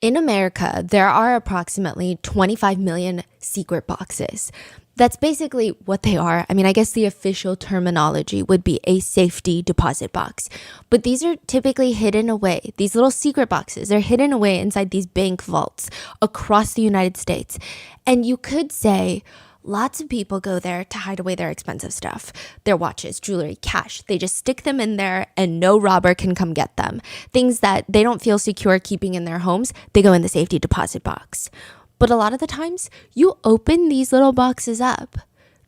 In America, there are approximately 25 million secret boxes. That's basically what they are. I mean, I guess the official terminology would be a safety deposit box. But these are typically hidden away. These little secret boxes, they're hidden away inside these bank vaults across the United States. And you could say, lots of people go there to hide away their expensive stuff, their watches, jewelry, cash. They just stick them in there and no robber can come get them. Things that they don't feel secure keeping in their homes, they go in the safety deposit box. But a lot of the times, you open these little boxes up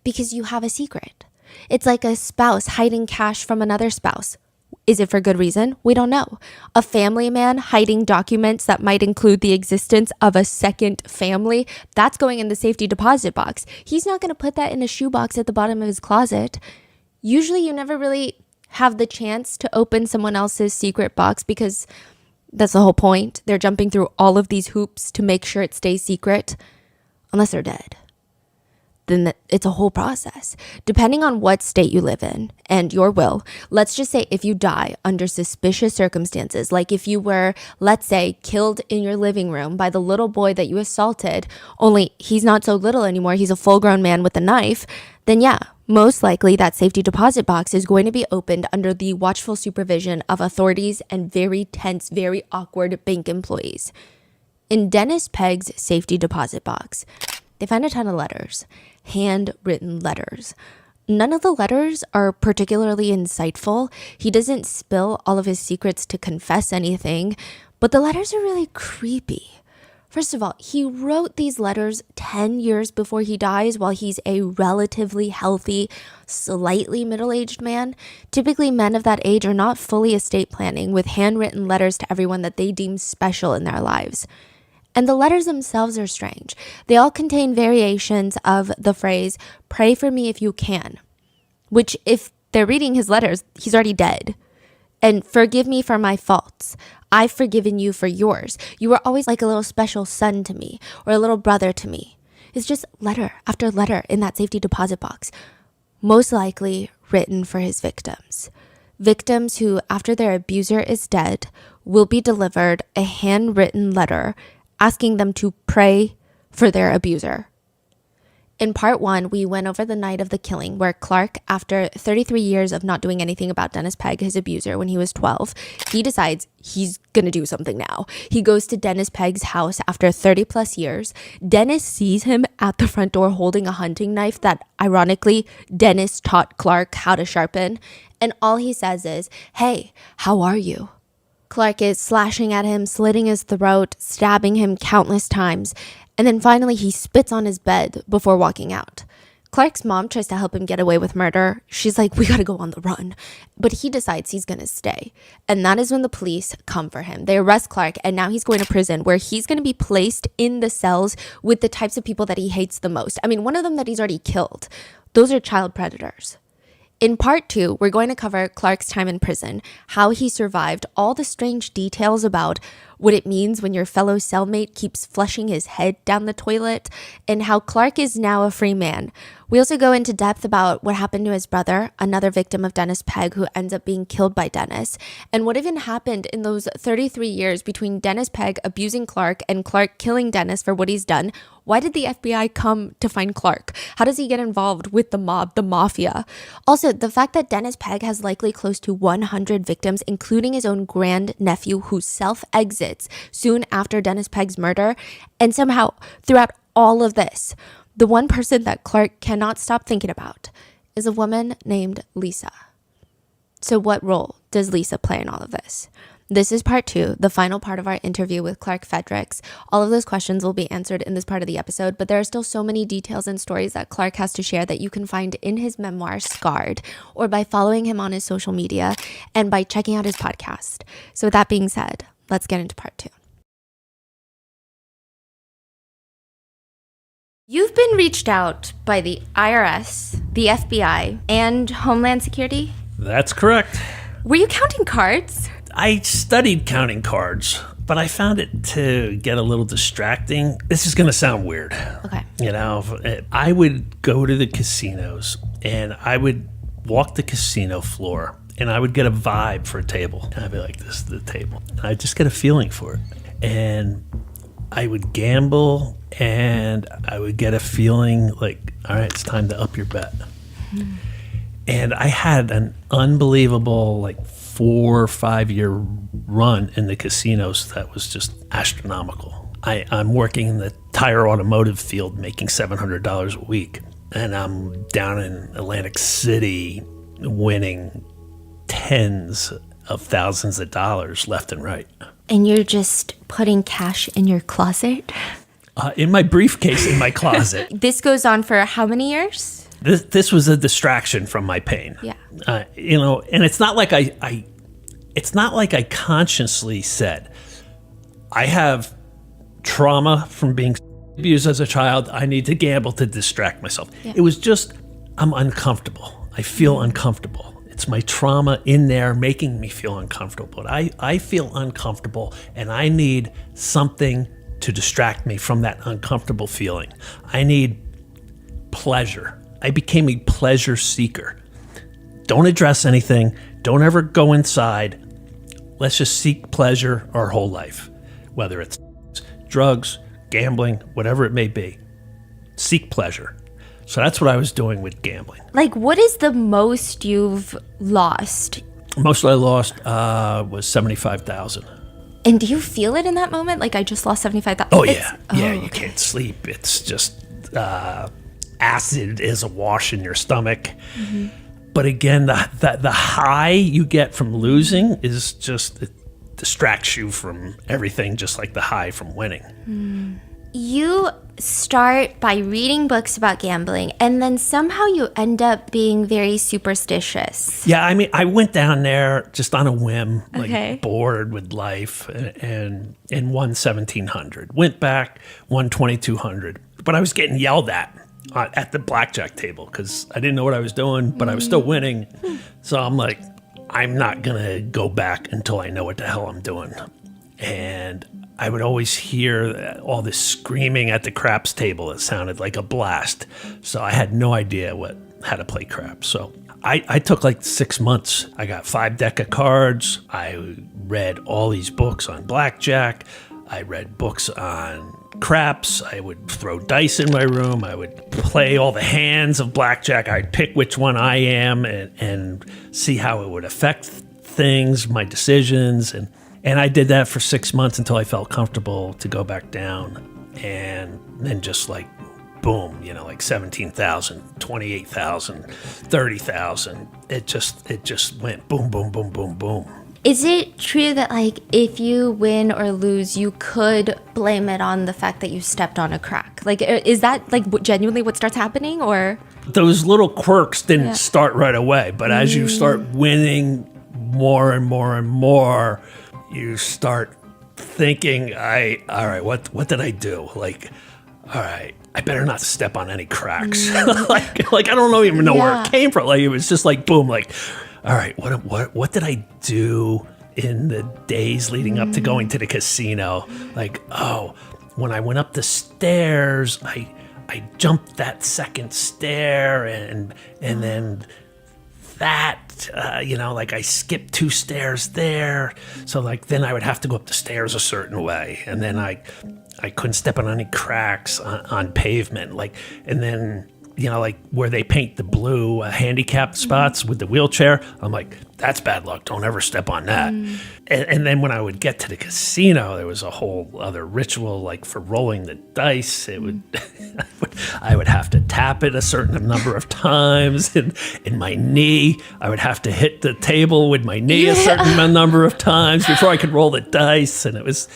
because you have a secret. It's like a spouse hiding cash from another spouse. Is it for good reason? We don't know. A family man hiding documents that might include the existence of a second family, that's going in the safety deposit box. He's not going to put that in a shoebox at the bottom of his closet. Usually you never really have the chance to open someone else's secret box because that's the whole point. They're jumping through all of these hoops to make sure it stays secret, unless they're dead. Then it's a whole process. Depending on what state you live in and your will, let's just say if you die under suspicious circumstances, like if you were, let's say, killed in your living room by the little boy that you assaulted, only he's not so little anymore, he's a full-grown man with a knife, then yeah, most likely that safety deposit box is going to be opened under the watchful supervision of authorities and very tense, very awkward bank employees. In Dennis Pegg's safety deposit box, they find a ton of letters. Handwritten letters. None of the letters are particularly insightful. He doesn't spill all of his secrets to confess anything, but the letters are really creepy. First of all, he wrote these letters 10 years before he dies while he's a relatively healthy, slightly middle-aged man. Typically, men of that age are not fully estate planning with handwritten letters to everyone that they deem special in their lives. And the letters themselves are strange. They all contain variations of the phrase, "Pray for me if you can," which if they're reading his letters, he's already dead. And "Forgive me for my faults. I've forgiven you for yours. You were always like a little special son to me or a little brother to me." It's just letter after letter in that safety deposit box, most likely written for his victims. Victims who, after their abuser is dead, will be delivered a handwritten letter asking them to pray for their abuser. In part 1, we went over the night of the killing where Clark, after 33 years of not doing anything about Dennis Pegg, his abuser, when he was 12, he decides he's going to do something now. He goes to Dennis Pegg's house after 30 plus years. Dennis sees him at the front door holding a hunting knife that, ironically, Dennis taught Clark how to sharpen. And all he says is, "Hey, how are you?" Clark is slashing at him, slitting his throat, stabbing him countless times, and then finally he spits on his bed before walking out. Clark's mom tries to help him get away with murder. She's like, "We gotta go on the run." But he decides he's gonna stay. And that is when the police come for him. They arrest Clark, and now he's going to prison where he's gonna be placed in the cells with the types of people that he hates the most. I mean, one of them that he's already killed. Those are child predators. In part 2, we're going to cover Clark's time in prison, how he survived, all the strange details about what it means when your fellow cellmate keeps flushing his head down the toilet, and how Clark is now a free man. We also go into depth about what happened to his brother, another victim of Dennis Pegg who ends up being killed by Dennis, and what even happened in those 33 years between Dennis Pegg abusing Clark and Clark killing Dennis for what he's done. Why did the FBI come to find Clark? How does he get involved with the mob, the mafia? Also, the fact that Dennis Pegg has likely close to 100 victims, including his own grandnephew who self-exits soon after Dennis Pegg's murder, and somehow throughout all of this, the one person that Clark cannot stop thinking about is a woman named Lisa. So what role does Lisa play in all of this? This is part 2, the final part of our interview with Clark Fredericks. All of those questions will be answered in this part of the episode, but there are still so many details and stories that Clark has to share that you can find in his memoir, Scarred, or by following him on his social media and by checking out his podcast. So with that being said, let's get into part 2. You've been reached out by the IRS, the FBI, and Homeland Security? That's correct. Were you counting cards? I studied counting cards, but I found it to get a little distracting. This is going to sound weird. Okay. You know, I would go to the casinos and I would walk the casino floor and I would get a vibe for a table. And I'd be like, this is the table. And I just get a feeling for it. and I would gamble, and I would get a feeling like, all right, it's time to up your bet. And I had an unbelievable, like, 4 or 5 year run in the casinos that was just astronomical. I'm working in the tire automotive field, making $700 a week, and I'm down in Atlantic City winning tens of thousands of dollars left and right. And you're just putting cash in your closet? In my briefcase in my closet. This goes on for how many years? This was a distraction from my pain. Yeah. And it's not like it's not like I consciously said, I have trauma from being abused as a child. I need to gamble to distract myself. Yeah. It was just, I'm uncomfortable. I feel uncomfortable. It's my trauma in there making me feel uncomfortable. I feel uncomfortable, and I need something to distract me from that uncomfortable feeling. I need pleasure. I became a pleasure seeker. Don't address anything. Don't ever go inside. Let's just seek pleasure our whole life, whether it's drugs, gambling, whatever it may be. Seek pleasure. So that's what I was doing with gambling. Like, what is the most you've lost? Most I lost was $75,000. And do you feel it in that moment? Like, I just lost $75,000. Oh yeah, you can't sleep. It's just acid is awash in your stomach. Mm-hmm. But again, the high you get from losing is just, it distracts you from everything, just like the high from winning. Mm. You start by reading books about gambling, and then somehow you end up being very superstitious. Yeah, I mean, I went down there just on a whim, like bored with life, and won 1,700. Went back, won 2,200. But I was getting yelled at the blackjack table because I didn't know what I was doing, but I was still winning. So I'm like, I'm not going to go back until I know what the hell I'm doing. And I would always hear all this screaming at the craps table. It sounded like a blast. So I had no idea how to play craps. So I took like 6 months. I got 5 deck of cards. I read all these books on blackjack. I read books on craps. I would throw dice in my room. I would play all the hands of blackjack. I'd pick which one I am and see how it would affect things, my decisions. And I did that for 6 months until I felt comfortable to go back down. And then just like, boom, like 17,000, 28,000, 30,000. It just went boom, boom, boom, boom, boom. Is it true that, like, if you win or lose, you could blame it on the fact that you stepped on a crack? Like, is that, like, genuinely what starts happening, or? Those little quirks didn't start right away, but as you start winning more and more and more, you start thinking, all right, what did I do? Like, all right, I better not step on any cracks. like I don't even know where it came from. Like, it was just like, boom, like, all right, what did I do in the days leading up to going to the casino? Like, oh, when I went up the stairs, I jumped that second stair, and then that, like, I skipped 2 stairs there. So, like, then I would have to go up the stairs a certain way, and then I couldn't step on any cracks on pavement, like, and then, like where they paint the blue handicapped spots with the wheelchair, I'm like, that's bad luck. Don't ever step on that. And then when I would get to the casino, there was a whole other ritual, like for rolling the dice. It would, I would have to tap it a certain number of times, and in my knee, I would have to hit the table with my knee a certain number of times before I could roll the dice. And it was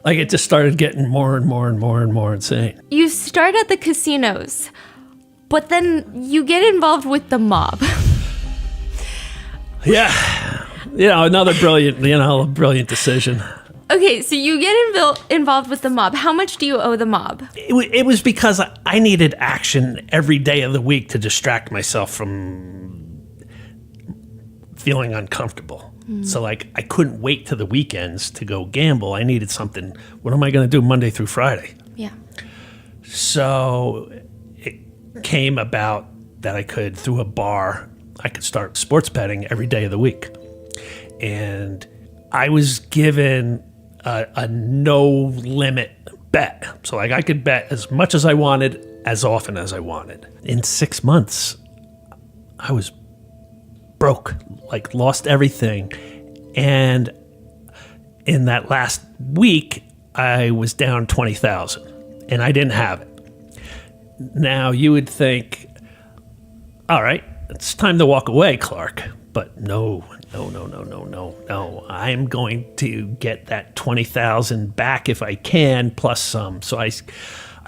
like, it just started getting more and more and more and more insane. You start at the casinos, but then you get involved with the mob. Yeah. Another brilliant decision. Okay, so you get involved with the mob. How much do you owe the mob? It was because I needed action every day of the week to distract myself from feeling uncomfortable. So, like, I couldn't wait to the weekends to go gamble. I needed something. What am I going to do Monday through Friday? Yeah. So it came about that I could, through a bar, I could start sports betting every day of the week. And I was given a no limit bet. So like I could bet as much as I wanted, as often as I wanted. In 6 months, I was broke, like lost everything. And in that last week, I was down 20,000 and I didn't have it. Now you would think, all right, it's time to walk away, Clark. But no. I'm going to get that 20,000 back if I can, plus some. So I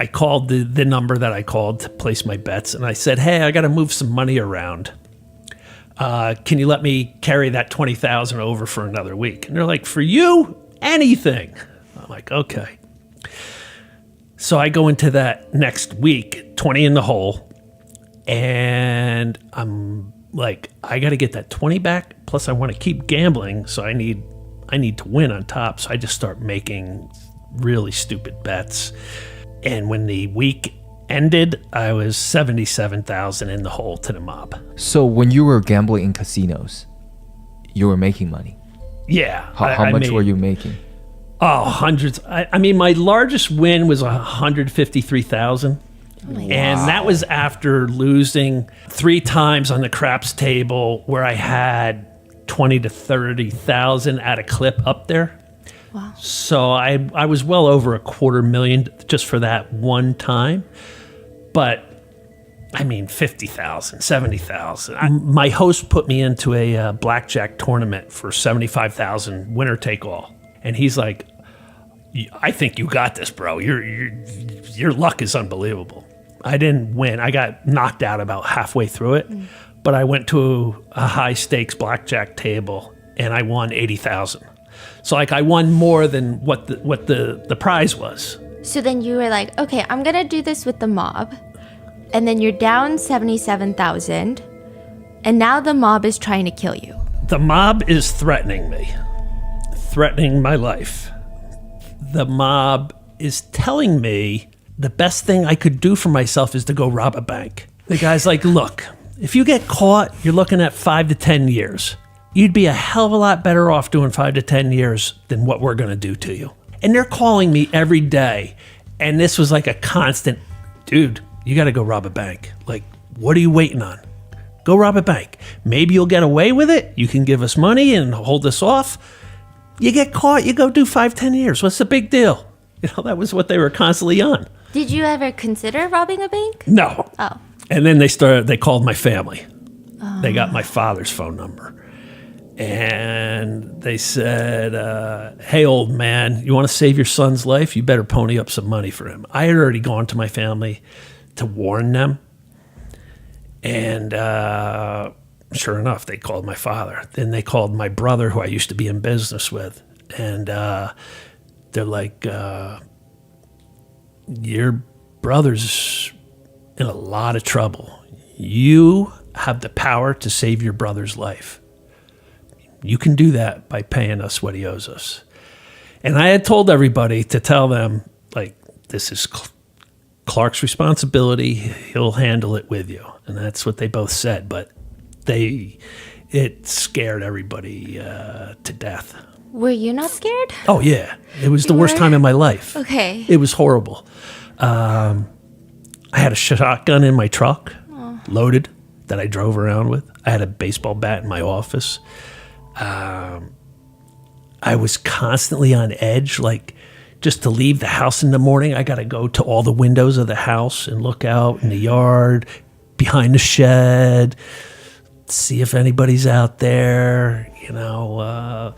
called the number that I called to place my bets, and I said, hey, I got to move some money around. Can you let me carry that 20,000 over for another week? And they're like, for you, anything. I'm like, okay. So I go into that next week, 20 in the hole, and I'm like, I got to get that 20 back. Plus, I want to keep gambling, so I need to win on top. So I just start making really stupid bets. And when the week ended, I was 77,000 in the hole to the mob. So when you were gambling in casinos, you were making money. Yeah. How much were you making? Oh, hundreds. I mean, my largest win was 153,000. And that was after losing 3 times on the craps table where I had 20 to 30,000 at a clip up there. Wow. So I was well over $250,000 just for that one time. But I mean, 50,000, 70,000. My host put me into a blackjack tournament for 75,000, winner take all. And he's like, I think you got this, bro. Your luck is unbelievable. I didn't win. I got knocked out about halfway through it, but I went to a high stakes blackjack table and I won 80,000. So like I won more than what the prize was. So then you were like, okay, I'm going to do this with the mob. And then you're down 77,000. And now the mob is trying to kill you. The mob is threatening me, threatening my life. The mob is telling me the best thing I could do for myself is to go rob a bank. The guy's like, look, if you get caught, you're looking at 5 to 10 years. You'd be a hell of a lot better off doing 5 to 10 years than what we're going to do to you. And they're calling me every day. And this was like a constant, dude, you got to go rob a bank. Like, what are you waiting on? Go rob a bank. Maybe you'll get away with it. You can give us money and hold us off. You get caught, you go do 5, 10 years. What's the big deal? You know, that was what they were constantly on. Did you ever consider robbing a bank? No. Oh. And then they called my family. Oh. They got my father's phone number. And they said, hey, old man, you want to save your son's life? You better pony up some money for him. I had already gone to my family to warn them. And sure enough, they called my father. Then they called my brother, who I used to be in business with. And they're like, your brother's in a lot of trouble. You have the power to save your brother's life. You can do that by paying us what he owes us. And I had told everybody to tell them, like, this is Clark's responsibility. He'll handle it with you. And that's what they both said. But it scared everybody to death. Were you not scared? Oh, yeah. It was the worst time in my life. Okay. It was horrible. I had a shotgun in my truck, loaded, that I drove around with. I had a baseball bat in my office. I was constantly on edge, like just to leave the house in the morning, I got to go to all the windows of the house and look out in the yard, behind the shed, see if anybody's out there, you know.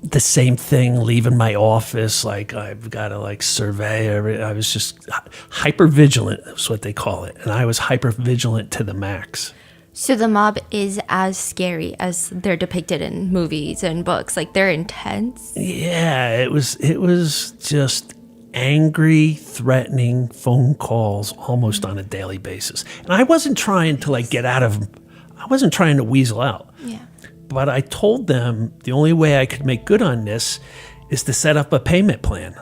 The same thing, leaving my office, like I've got to like survey everything. I was just hyper vigilant, that's what they call it. And I was hyper vigilant to the max. So the mob is as scary as they're depicted in movies and books. Like, they're intense. Yeah, it was just angry, threatening phone calls almost on a daily basis. And I wasn't trying to like get out of them. I wasn't trying to weasel out. Yeah. But I told them the only way I could make good on this is to set up a payment plan.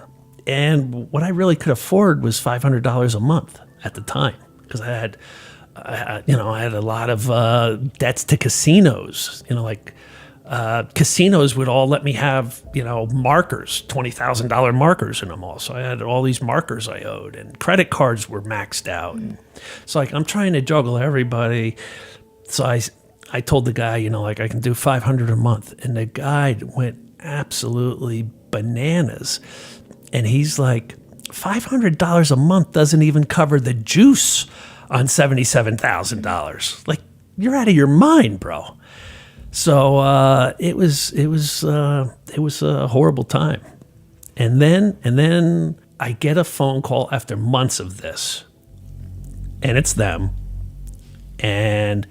And what I really could afford was $500 a month at the time, because I had a lot of debts to casinos. You know, like Casinos would all let me have, markers, $20,000 markers in them all. So I had all these markers I owed, and credit cards were maxed out. And it's like, I'm trying to juggle everybody. So I told the guy, I can do $500 a month. And the guy went absolutely bananas. And he's like, $500 a month doesn't even cover the juice on $77,000. Like, you're out of your mind, bro. So it was a horrible time. And then I get a phone call after months of this, and it's them. And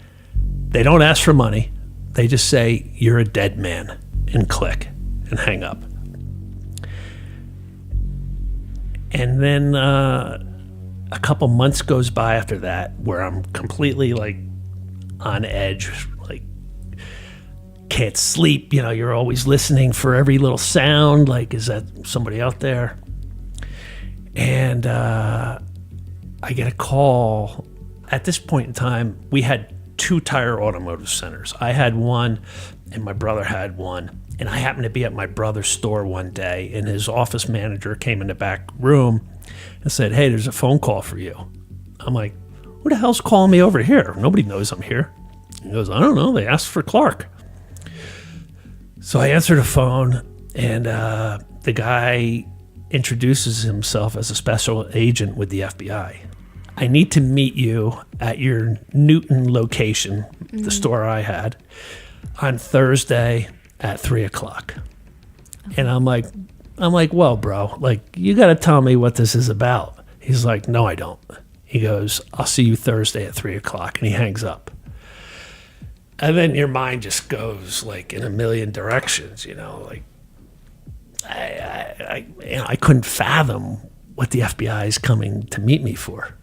they don't ask for money. They just say, "You're a dead man," and click and hang up. And then a couple months goes by after that where I'm completely like on edge, like can't sleep. You're always listening for every little sound. Like, is that somebody out there? And I get a call. At this point in time, we had 2 Tire Automotive Centers. I had one and my brother had one. And I happened to be at my brother's store one day, and his office manager came in the back room and said, "Hey, there's a phone call for you." I'm like, "Who the hell's calling me over here? Nobody knows I'm here." He goes, "I don't know. They asked for Clark." So I answer the phone, and the guy introduces himself as a special agent with the FBI. "I need to meet you at your Newton location, the store I had, on Thursday at 3:00. And I'm like, "Well, bro, like, you got to tell me what this is about." He's like, "No, I don't." He goes, "I'll see you Thursday at 3:00. And he hangs up. And then your mind just goes like in a million directions, like I couldn't fathom what the FBI is coming to meet me for.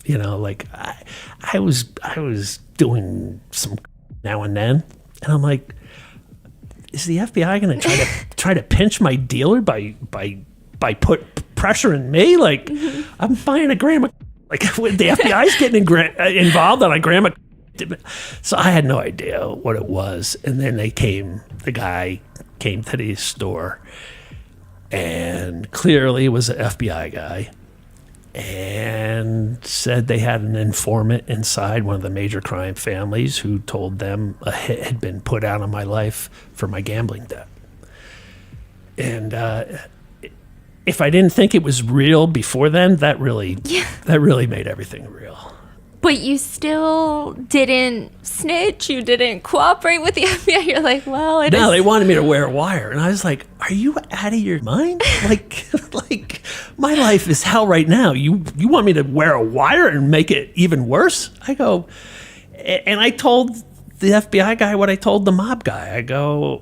Like I was doing some now and then, and I'm like, is the FBI going to try to pinch my dealer by put pressure in me? Like, I'm buying a gram of, like, when the FBI is getting involved on a gram of. So I had no idea what it was. And then the guy came to the store, and clearly was an FBI guy, and said they had an informant inside one of the major crime families who told them a hit had been put out on my life for my gambling debt. And if I didn't think it was real before then, that really made everything real. But you still didn't snitch. You didn't cooperate with the FBI. You're like, well, No, they wanted me to wear a wire. And I was like, are you out of your mind? Like my life is hell right now. You want me to wear a wire and make it even worse? I go, and I told the FBI guy what I told the mob guy. I go,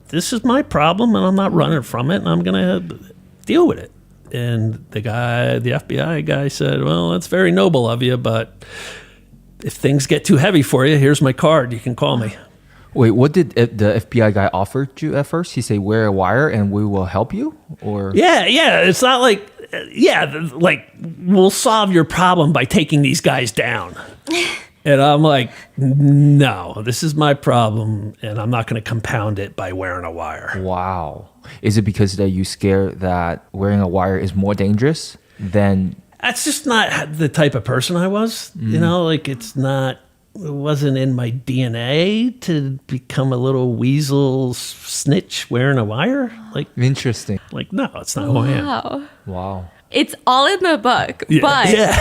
this is my problem, and I'm not running from it, and I'm going to deal with it. And the FBI guy said, well, that's very noble of you, but if things get too heavy for you, here's my card. You can call me. Wait, what did the FBI guy offer you at first? He said, wear a wire and we will help you? Or Yeah. It's not like, like, we'll solve your problem by taking these guys down. And I'm like, no, this is my problem, and I'm not going to compound it by wearing a wire. Wow. Is it because that you scared that wearing a wire is more dangerous than... That's just not the type of person I was. Like, it wasn't in my DNA to become a little weasel snitch wearing a wire. Like, Interesting. Like, no, it's not who I am. Wow. It's all in the book. Yeah. But Yeah.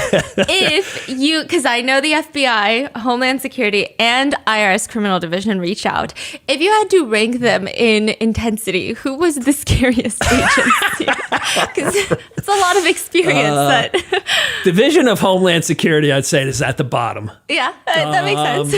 if you, because I know the FBI, Homeland Security, and IRS Criminal Division reached out. If you had to rank them in intensity, who was the scariest agency? Because it's a lot of experience. Division of Homeland Security, I'd say, is at the bottom. Yeah, that makes sense.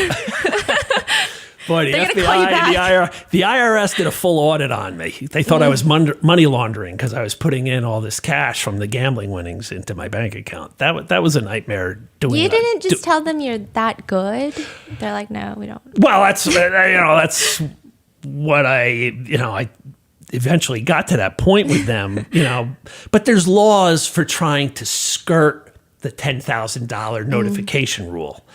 Boy, the They're gonna call you FBI, the IRS did a full audit on me. They thought I was money laundering because I was putting in all this cash from the gambling winnings into my bank account. That was a nightmare doing. You didn't just tell them you're that good. They're like, no, we don't. Well, that's what I eventually got to that point with them. But there's laws for trying to skirt the $10,000 notification rule.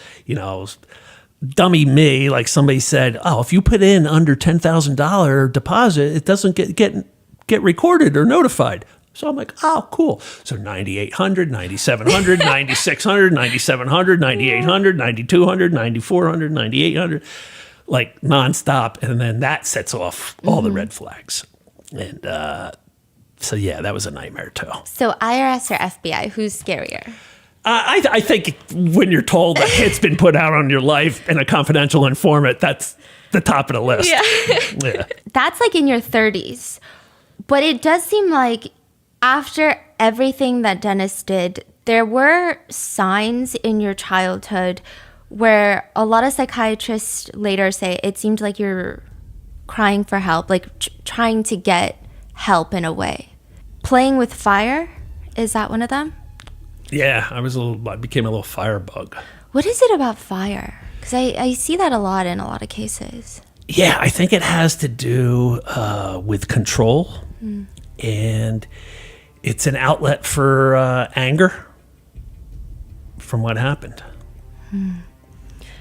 dummy me, like somebody said, oh, if you put in under $10,000 deposit, it doesn't get recorded or notified. So I'm like, oh, cool. So 9,800, 9,700, 9,600, 9,700, 9,800, 9,200, 9,400, 9,800, like nonstop. And then that sets off all the red flags. And so, yeah, that was a nightmare too. So IRS or FBI, who's scarier? I think when you're told a hit's been put out on your life and a confidential informant, that's the top of the list. Yeah. That's like in your 30s. But it does seem like after everything that Dennis did, there were signs in your childhood where a lot of psychiatrists later say it seemed like you're crying for help, like trying to get help in a way. Playing with fire, is that one of them? Yeah, I became a little firebug. What is it about fire? Because I see that a lot in a lot of cases. Yeah, I think it has to do with control. And it's an outlet for anger from what happened.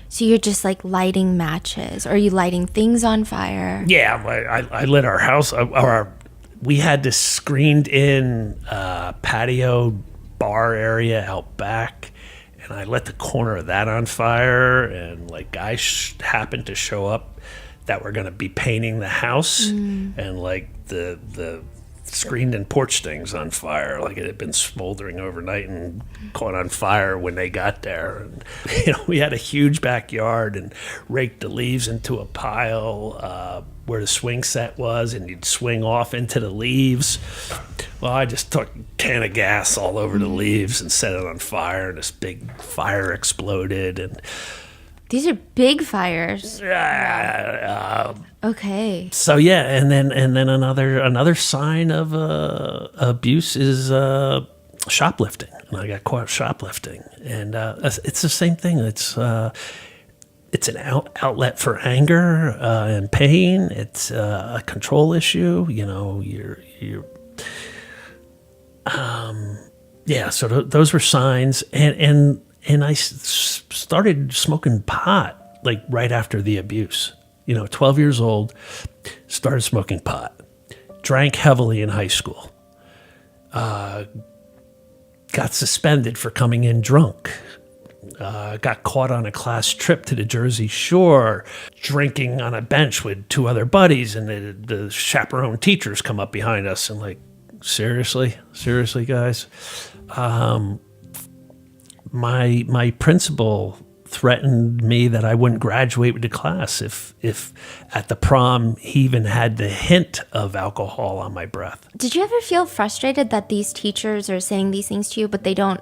So you're just like lighting matches, or are you lighting things on fire? Yeah, I lit our house. We had this screened-in patio bar area out back, and I lit the corner of that on fire. And like guys happened to show up that were going to be painting the house, and like the screened-in porch things on fire, like it had been smoldering overnight and caught on fire when they got there. And we had a huge backyard and raked the leaves into a pile where the swing set was, and you'd swing off into the leaves. Well, I just took a can of gas all over the leaves and set it on fire, and this big fire exploded. And These are big fires. Okay. so yeah, and then another sign of abuse is shoplifting, and I got caught shoplifting, and it's the same thing. It's an outlet for anger and pain. It's a control issue. So those were signs, and I started smoking pot like right after the abuse. 12 years old, started smoking pot, drank heavily in high school, got suspended for coming in drunk, got caught on a class trip to the Jersey Shore, drinking on a bench with two other buddies, and the chaperone teachers come up behind us and like, seriously guys? My principal threatened me that I wouldn't graduate with the class if at the prom he even had the hint of alcohol on my breath. Did you ever feel frustrated that these teachers are saying these things to you, but they don't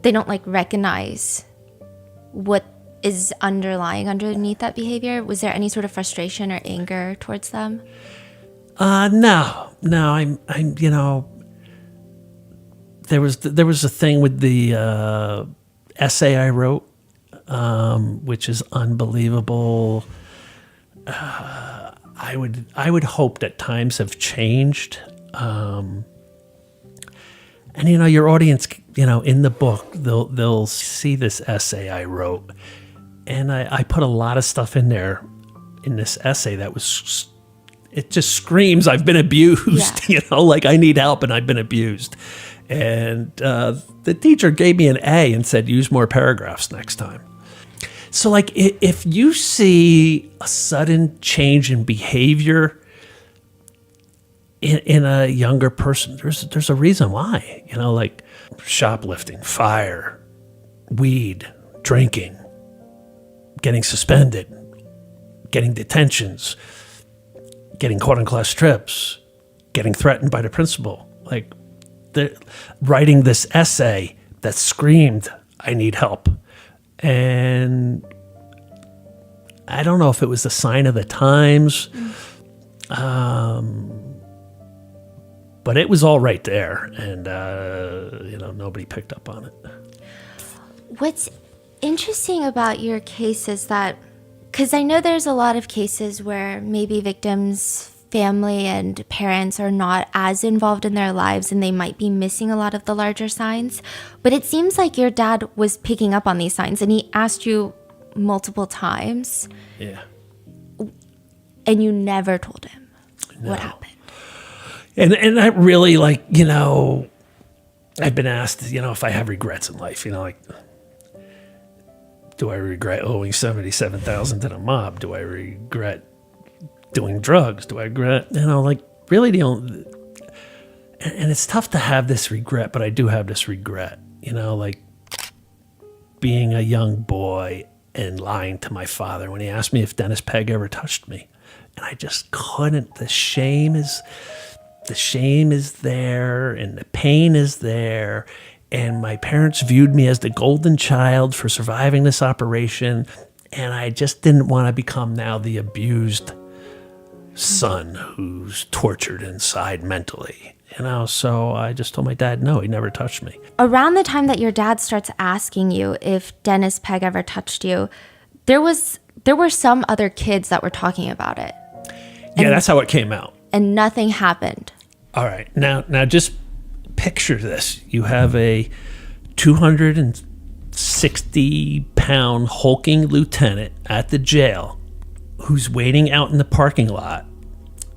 like recognize what is underneath that behavior? Was there any sort of frustration or anger towards them? No. I'm there was a thing with the essay I wrote, which is unbelievable. I would hope that times have changed, and your audience, in the book, they'll see this essay I wrote, and I put a lot of stuff in there in this essay that was. It just screams, I've been abused, Yeah. Like I need help and I've been abused. And the teacher gave me an A and said, use more paragraphs next time. So like if you see a sudden change in behavior in a younger person, there's a reason why, like shoplifting, fire, weed, drinking, getting suspended, getting detentions, getting caught on class trips, getting threatened by the principal, like writing this essay that screamed, I need help. And I don't know if it was a sign of the times, but it was all right there. And, nobody picked up on it. What's interesting about your case is that, because I know there's a lot of cases where maybe victims' family and parents are not as involved in their lives and they might be missing a lot of the larger signs. But it seems like your dad was picking up on these signs, and he asked you multiple times Yeah. and you never told him what happened. And I really, like, you know, I've been asked, you know, if I have regrets in life, you know, like, do I regret owing $77,000 to the mob? Do I regret doing drugs? Do I regret, you know, like, really the only, and it's tough to have this regret, but I do have this regret, you know, like being a young boy and lying to my father when he asked me if Dennis Pegg ever touched me. And I just couldn't. The shame is there and the pain is there. And my parents viewed me as the golden child for surviving this operation. And I just didn't want to become now the abused son who's tortured inside mentally. You know, so I just told my dad, no, he never touched me. Around the time that your dad starts asking you if Dennis Pegg ever touched you, there were some other kids that were talking about it. Yeah, that's how it came out. And nothing happened. All right. Now just picture this. You have a 260-pound hulking lieutenant at the jail who's waiting out in the parking lot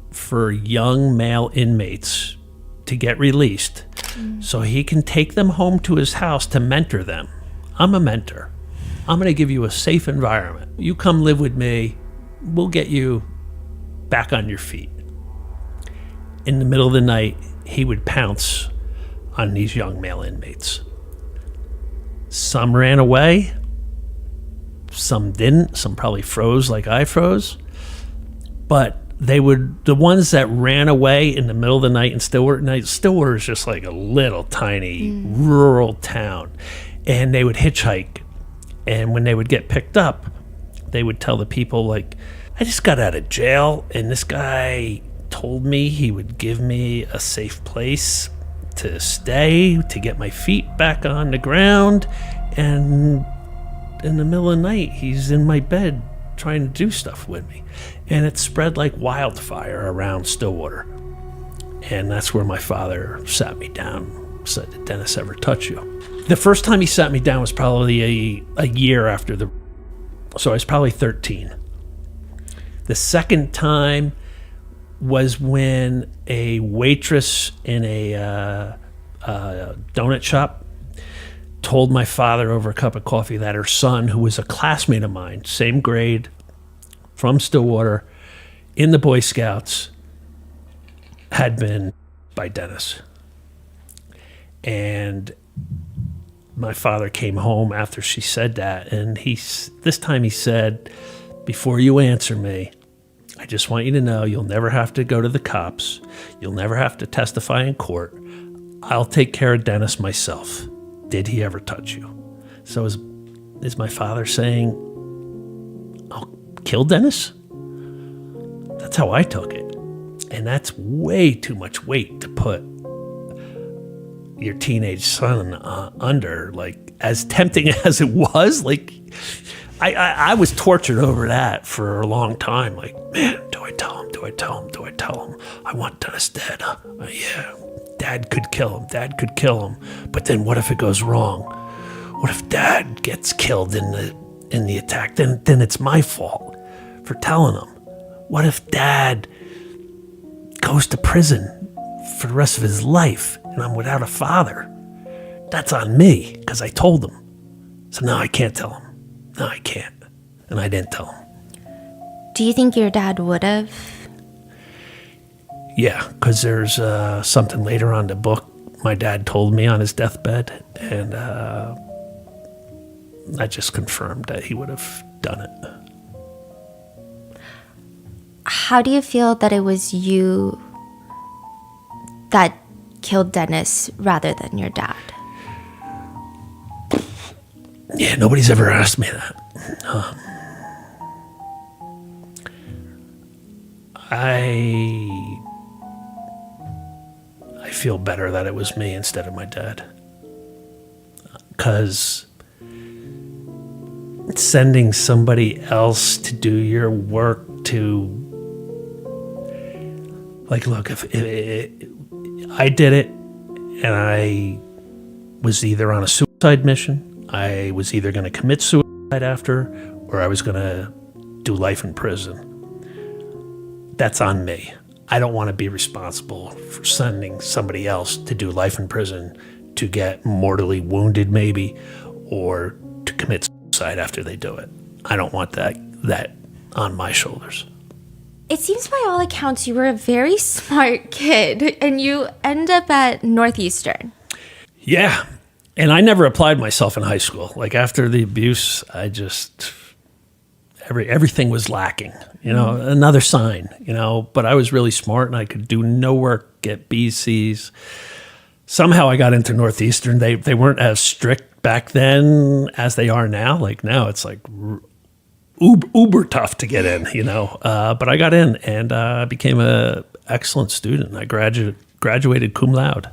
for young male inmates to get released so he can take them home to his house to mentor them. I'm a mentor. I'm going to give you a safe environment. You come live with me. We'll get you back on your feet. In the middle of the night, he would pounce on these young male inmates. Some ran away. Some didn't. Some probably froze like I froze. But the ones that ran away in the middle of the night in Stillwater, Stillwater is just like a little tiny rural town. And they would hitchhike. And when they would get picked up, they would tell the people, like, I just got out of jail and this guy told me he would give me a safe place to stay, to get my feet back on the ground. And in the middle of the night, he's in my bed trying to do stuff with me. And it spread like wildfire around Stillwater. And that's where my father sat me down, said, did Dennis ever touch you? The first time he sat me down was probably a year after so I was probably 13. The second time was when a waitress in a donut shop told my father over a cup of coffee that her son, who was a classmate of mine, same grade, from Stillwater, in the Boy Scouts, had been by Dennis. And my father came home after she said that, and this time he said, before you answer me, I just want you to know you'll never have to go to the cops. You'll never have to testify in court. I'll take care of Dennis myself. Did he ever touch you? So is my father saying, I'll kill Dennis? That's how I took it. And that's way too much weight to put your teenage son under. Like, as tempting as it was, like, I was tortured over that for a long time. Like, man, do I tell him? Do I tell him? Do I tell him? I want Dennis dead. Yeah, Dad could kill him. Dad could kill him. But then what if it goes wrong? What if Dad gets killed in the attack? Then it's my fault for telling him. What if Dad goes to prison for the rest of his life and I'm without a father? That's on me because I told him. So now I can't tell him. No, I can't. And I didn't tell him. Do you think your dad would have? Yeah, because there's something later on in the book my dad told me on his deathbed, and I just confirmed that he would have done it. How do you feel that it was you that killed Dennis rather than your dad? Yeah, nobody's ever asked me that. I feel better that it was me instead of my dad. Because sending somebody else to do your work to... Like, look, if I did it and I was either on a suicide mission, I was either going to commit suicide after, where I was going to do life in prison. That's on me. I don't want to be responsible for sending somebody else to do life in prison to get mortally wounded maybe, or to commit suicide after they do it. I don't want that on my shoulders. It seems by all accounts you were a very smart kid and you end up at Northeastern. Yeah. And I never applied myself in high school. Like after the abuse, I just everything was lacking, another sign, but I was really smart and I could do no work, get B's, C's. Somehow I got into Northeastern. They weren't as strict back then as they are now. Like now it's like uber tough to get in, but I got in and I became a excellent student. I graduated cum laude.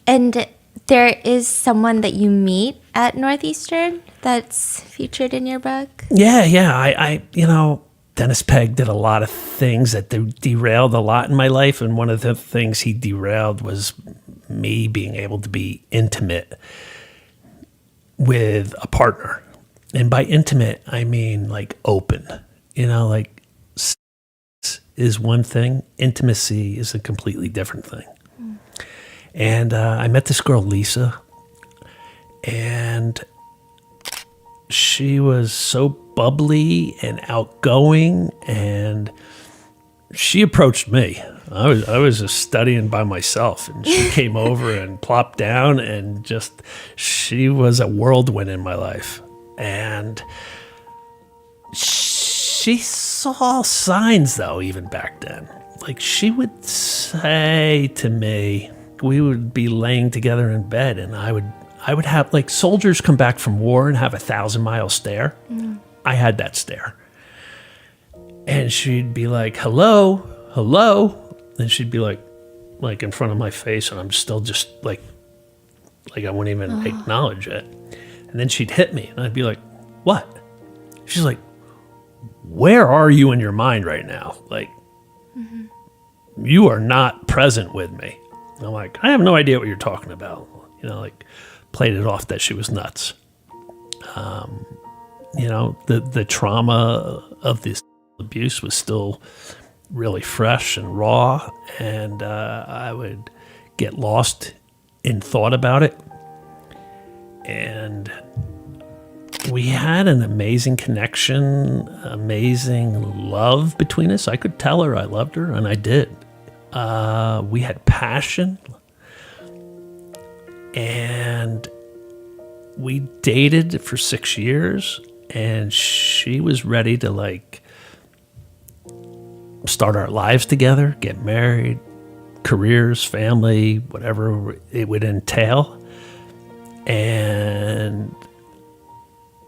And there is someone that you meet at Northeastern that's featured in your book? Yeah. I Dennis Pegg did a lot of things that derailed a lot in my life. And one of the things he derailed was me being able to be intimate with a partner. And by intimate, I mean like open, like sex is one thing. Intimacy is a completely different thing. And I met this girl, Lisa, and she was so bubbly and outgoing, and she approached me. I was just studying by myself, and she came over and plopped down, and she was a whirlwind in my life. And she saw signs, though, even back then. Like she would say to me, we would be laying together in bed, and I would have, like, soldiers come back from war and have 1,000-mile stare. I had that stare. And she'd be like, hello. And she'd be like in front of my face, and I'm still just like I wouldn't even acknowledge it. And then she'd hit me, and I'd be like, what? She's like, where are you in your mind right now? Like, you are not present with me. And I'm like, I have no idea what you're talking about. Played it off that she was nuts. The trauma of this abuse was still really fresh and raw, and I would get lost in thought about it. And we had an amazing connection, amazing love between us. I could tell her I loved her, and I did. We had passion, and we dated for 6 years, and she was ready to start our lives together, get married, careers, family, whatever it would entail. And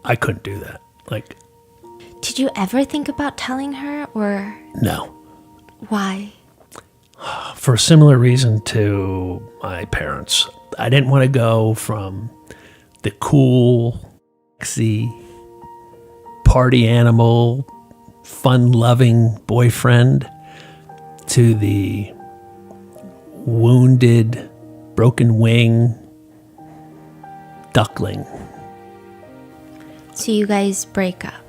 I couldn't do that. Did you ever think about telling her, or no? Why? For a similar reason to my parents. I didn't want to go from the cool, sexy, party animal, fun-loving boyfriend to the wounded, broken wing duckling. So you guys break up.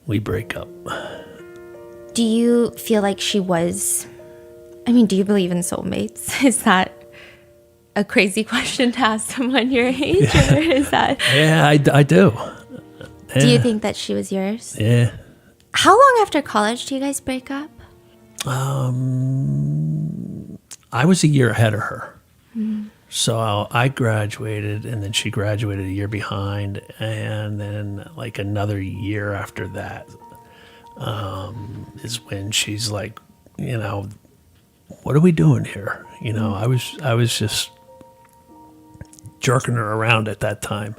We break up. Do you feel like she was... do you believe in soulmates? Is that a crazy question to ask someone your age? Or is that... Yeah, I do. Yeah. Do you think that she was yours? Yeah. How long after college do you guys break up? I was a year ahead of her. So I graduated, and then she graduated a year behind, and then another year after that is when she's like, what are we doing here? I was just jerking her around at that time,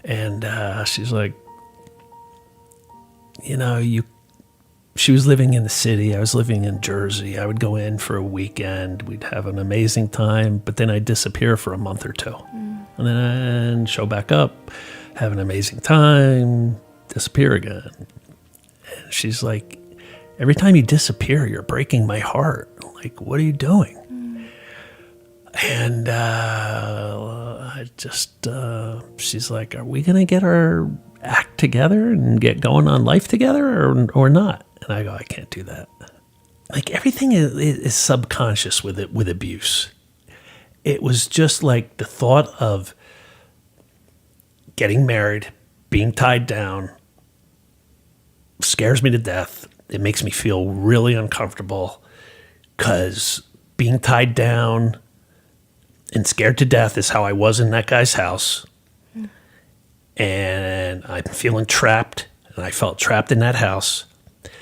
and she's like, she was living in the city. I was living in Jersey. I would go in for a weekend. We'd have an amazing time, but then I'd disappear for a month or two. And then show back up, have an amazing time, disappear again. And she's like, every time you disappear, you're breaking my heart. Like, what are you doing? And I just, she's like, are we going to get our act together and get going on life together or not? And I go, I can't do that. Like everything is subconscious with it, with abuse. It was just like the thought of getting married, being tied down, scares me to death. It makes me feel really uncomfortable because being tied down and scared to death is how I was in that guy's house. And I'm feeling trapped, and I felt trapped in that house.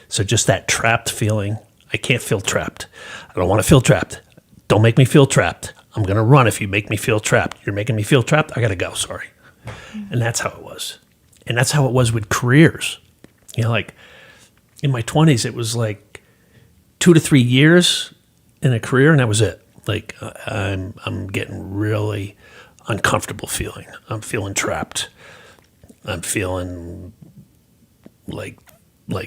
So just that trapped feeling, I can't feel trapped. I don't want to feel trapped. Don't make me feel trapped. I'm going to run if you make me feel trapped. You're making me feel trapped. I got to go. Sorry. And that's how it was. And that's how it was with careers. You know, like in my 20s, it was like 2 to 3 years in a career, and that was it. Like I'm getting really uncomfortable feeling. I'm feeling trapped. I'm feeling like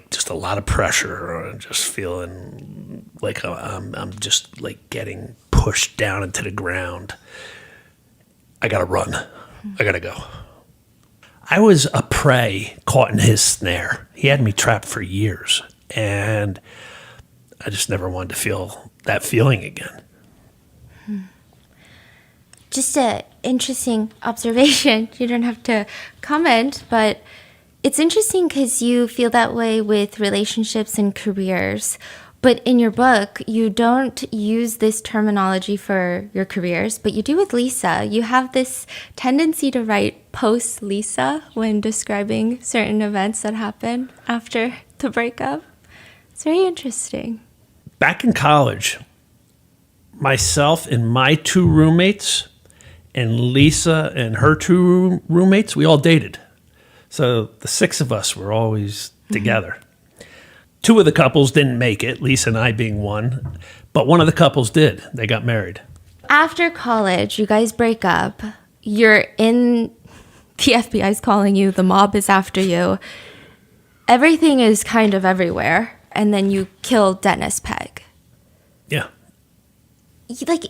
just a lot of pressure. I'm just feeling like I'm just like getting pushed down into the ground. I gotta run. I gotta go. I was a prey caught in his snare. He had me trapped for years, and I just never wanted to feel that feeling again. Just an interesting observation. You don't have to comment, but it's interesting because you feel that way with relationships and careers. But in your book, you don't use this terminology for your careers, but you do with Lisa. You have this tendency to write post-Lisa when describing certain events that happen after the breakup. It's very interesting. Back in college, myself and my 2 roommates and Lisa and her 2 roommates, we all dated. So the 6 of us were always together. 2 of the couples didn't make it, Lisa and I being one, but one of the couples did. They got married. After college, you guys break up. You're in, the FBI's calling you, the mob is after you. Everything is kind of everywhere. And then you kill Dennis Pegg. Yeah. Like,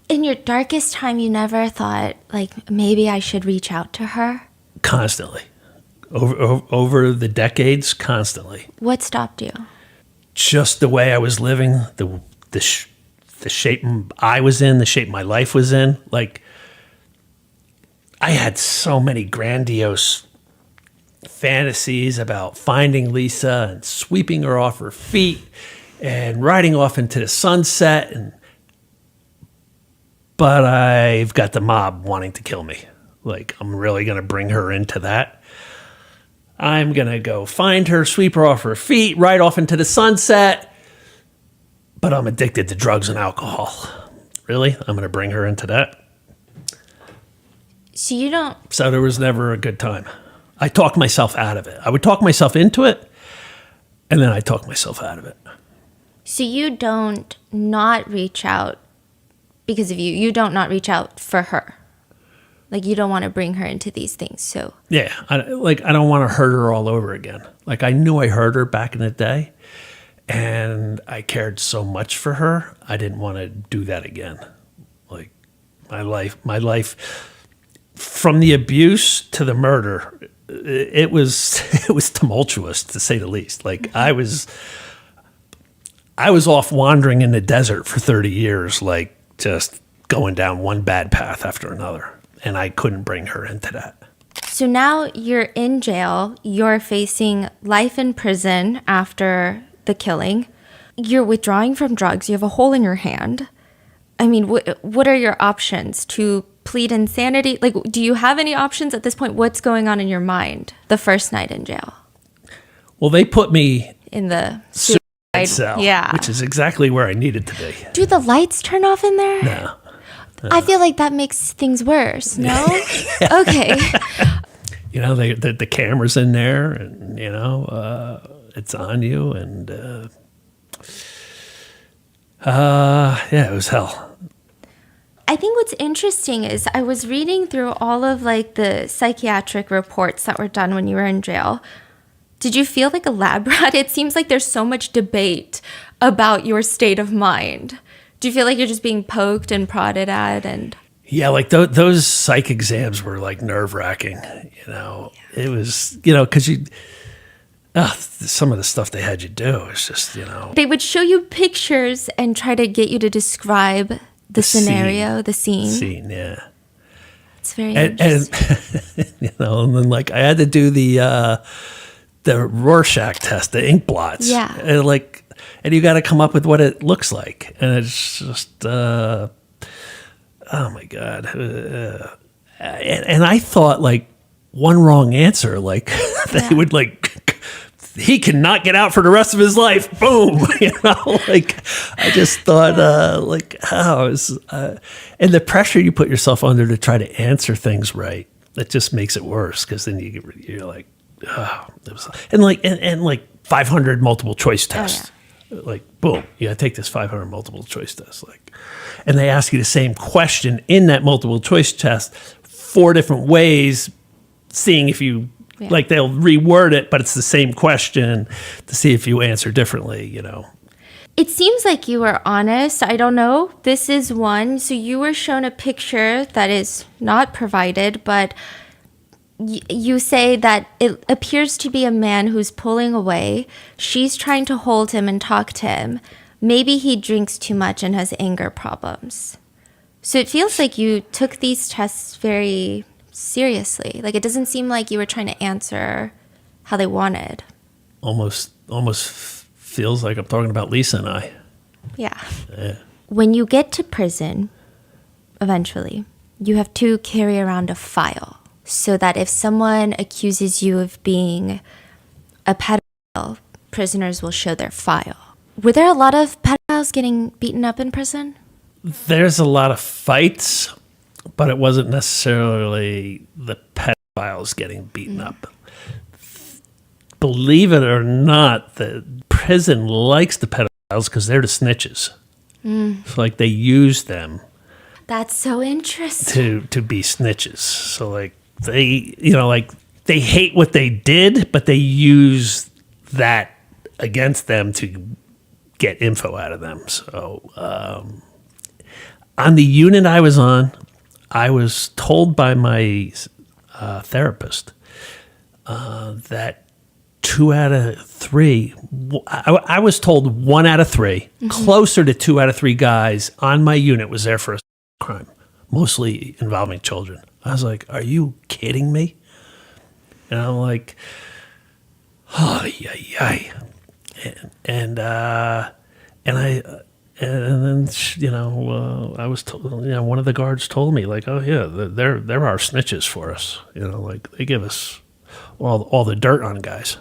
in your darkest time, you never thought, like, maybe I should reach out to her? Constantly. Over the decades, constantly. What stopped you? Just the way I was living, the shape I was in, the shape my life was in. Like, I had so many grandiose fantasies about finding Lisa and sweeping her off her feet and riding off into the sunset. But I've got the mob wanting to kill me. Like, I'm really going to bring her into that. I'm going to go find her, sweep her off her feet, ride off into the sunset. But I'm addicted to drugs and alcohol. Really? I'm going to bring her into that? So you don't... So there was never a good time. I talked myself out of it. I would talk myself into it, and then I talk myself out of it. So you don't not reach out because of you. You don't not reach out for her. Like, you don't want to bring her into these things, so... Yeah, I don't want to hurt her all over again. Like, I knew I hurt her back in the day, and I cared so much for her, I didn't want to do that again. Like, my life, from the abuse to the murder, it was tumultuous, to say the least. Like, I was off wandering in the desert for 30 years, like, just going down one bad path after another. And I couldn't bring her into that. So now you're in jail. You're facing life in prison after the killing. You're withdrawing from drugs. You have a hole in your hand. I mean, what are your options? To plead insanity? Like, do you have any options at this point? What's going on in your mind the first night in jail? Well, they put me in the suicide cell, yeah, which is exactly where I needed to be. Do the lights turn off in there? No. I feel like that makes things worse, no? Okay. You know, the camera's in there, and, you know, it's on you, and, yeah, it was hell. I think what's interesting is I was reading through all of, like, the psychiatric reports that were done when you were in jail. Did you feel like a lab rat? It seems like there's so much debate about your state of mind. Do you feel like you're just being poked and prodded at? And Yeah, like those psych exams were like nerve wracking. It was because some of the stuff they had you do is just They would show you pictures and try to get you to describe the scenario, the scene. scene. Yeah, It's very and interesting. and then like I had to do the Rorschach test, the ink blots. Yeah. And you got to come up with what it looks like, and it's just oh my god. And I thought like one wrong answer, like they would like. He cannot get out for the rest of his life. Boom. Like I just thought, and the pressure you put yourself under to try to answer things right, that just makes it worse. Because then you're like, oh, it was, and like 500 multiple choice tests. Like, boom, you got to take this 500 multiple choice test. Like, and they ask you the same question in that multiple choice test 4 different ways, seeing if you. Yeah. Like they'll reword it, but it's the same question to see if you answer differently, It seems like you were honest. I don't know. This is one. So you were shown a picture that is not provided, but you say that it appears to be a man who's pulling away. She's trying to hold him and talk to him. Maybe he drinks too much and has anger problems. So it feels like you took these tests very seriously. Like it doesn't seem like you were trying to answer how they wanted. Almost feels like I'm talking about Lisa and I. Yeah. When you get to prison, eventually, you have to carry around a file so that if someone accuses you of being a pedophile, prisoners will show their file. Were there a lot of pedophiles getting beaten up in prison? There's a lot of fights, but it wasn't necessarily the pedophiles getting beaten up. Believe it or not, the prison likes the pedophiles because they're the snitches. So like they use them. That's so interesting. To be snitches. So like they, they hate what they did, but they use that against them to get info out of them. So on the unit I was on, I was told by my therapist that 2 out of 3, I was told 1 out of 3, closer to 2 out of 3 guys on my unit was there for a crime, mostly involving children. I was like, are you kidding me? And I'm like, oh, yeah. And then I was told, one of the guards told me like, oh yeah, they're our snitches for us. Like they give us all the dirt on guys.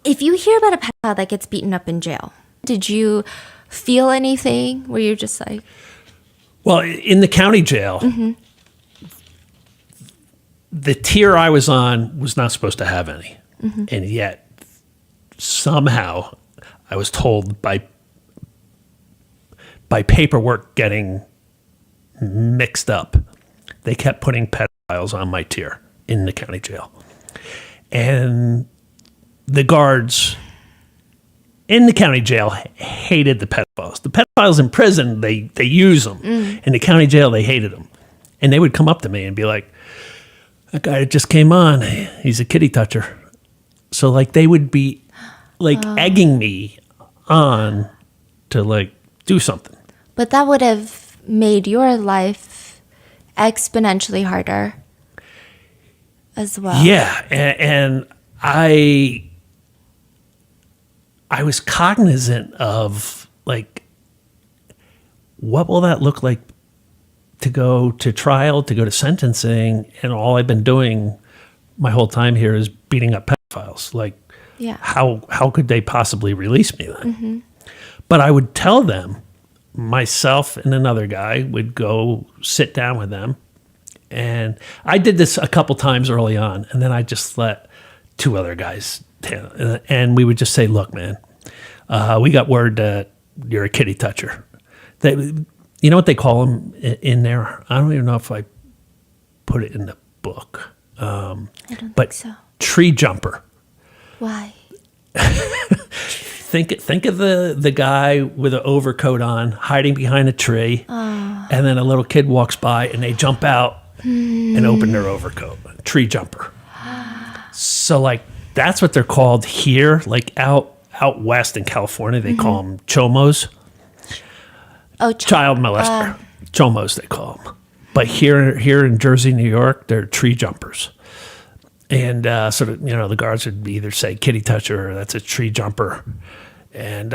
If you hear about a pedophile that gets beaten up in jail, did you feel anything? Were you just like, well, in the county jail, the tier I was on was not supposed to have any, and yet somehow I was told by paperwork getting mixed up, they kept putting pedophiles on my tier in the county jail. And the guards in the county jail hated the pedophiles. The pedophiles in prison, they use them. In the county jail, they hated them. And they would come up to me and be like, that guy that just came on, he's a kitty toucher. So like they would be like egging me on to like do something. But that would have made your life exponentially harder as well. Yeah, and I was cognizant of like, what will that look like to go to trial, to go to sentencing, and all I've been doing my whole time here is beating up pedophiles. Like, how could they possibly release me then? But I would tell them, myself and another guy would go sit down with them. And I did this a couple times early on, and then I just let 2 other guys down. And we would just say, look, man, we got word that you're a kitty toucher. You know what they call them in there? I don't even know if I put it in the book. I don't think so. Tree jumper. Why? think of the guy with an overcoat on, hiding behind a tree, and then a little kid walks by and they jump out and open their overcoat. Tree jumper. So like that's what they're called here. Like out west in California, they call them chomos. Oh, Child molester. Chomos they call them. But here in Jersey, New York, they're tree jumpers. And sort of, the guards would either say kitty toucher or that's a tree jumper. And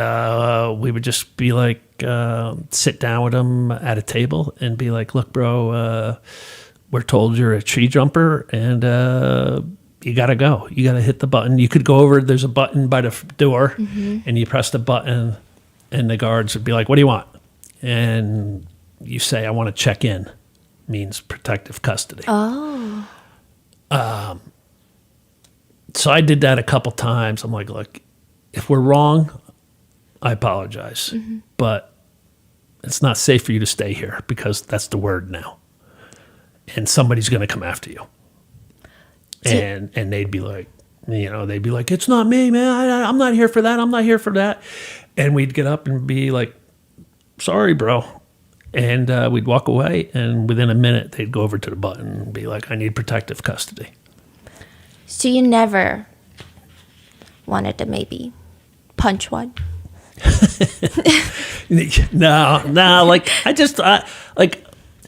we would just be like, sit down with them at a table and be like, look, bro, we're told you're a tree jumper and you got to go. You got to hit the button. You could go over, there's a button by the door and you press the button and the guards would be like, what do you want? And you say, I want to check in. Means protective custody. Oh. So I did that a couple times. I'm like, look, if we're wrong, I apologize. But it's not safe for you to stay here because that's the word now. And somebody's going to come after you. And they'd be like, it's not me, man. I'm not here for that. I'm not here for that. And we'd get up and be like, sorry, bro. And we'd walk away, and within a minute, they'd go over to the button and be like, I need protective custody. So you never wanted to maybe punch one? No. Like,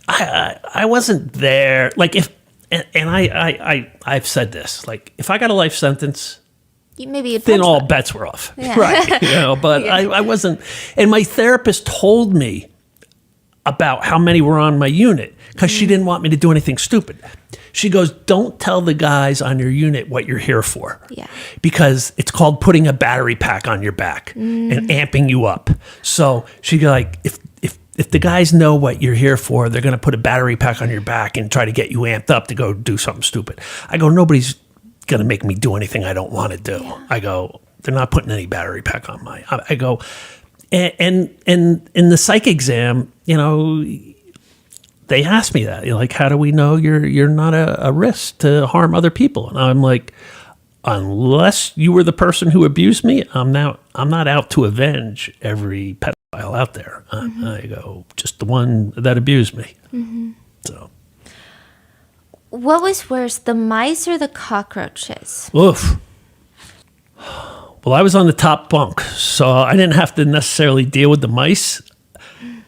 I wasn't there. Like, I've said this. Like, if I got a life sentence, then all bets were off. Yeah. Right. But yeah. I wasn't. And my therapist told me about how many were on my unit because she didn't want me to do anything stupid. She goes, don't tell the guys on your unit what you're here for. Yeah. Because it's called putting a battery pack on your back and amping you up. So she go like, if the guys know what you're here for, they're going to put a battery pack on your back and try to get you amped up to go do something stupid. I go, nobody's going to make me do anything I don't want to do. Yeah. I go, they're not putting any battery pack on I go, and in the psych exam, they asked me that, like, how do we know you're not a risk to harm other people? And I'm like, unless you were the person who abused me, I'm not out to avenge every pedophile out there. I go, just the one that abused me. So, what was worse, the mice or the cockroaches? Oof. Well, I was on the top bunk, so I didn't have to necessarily deal with the mice.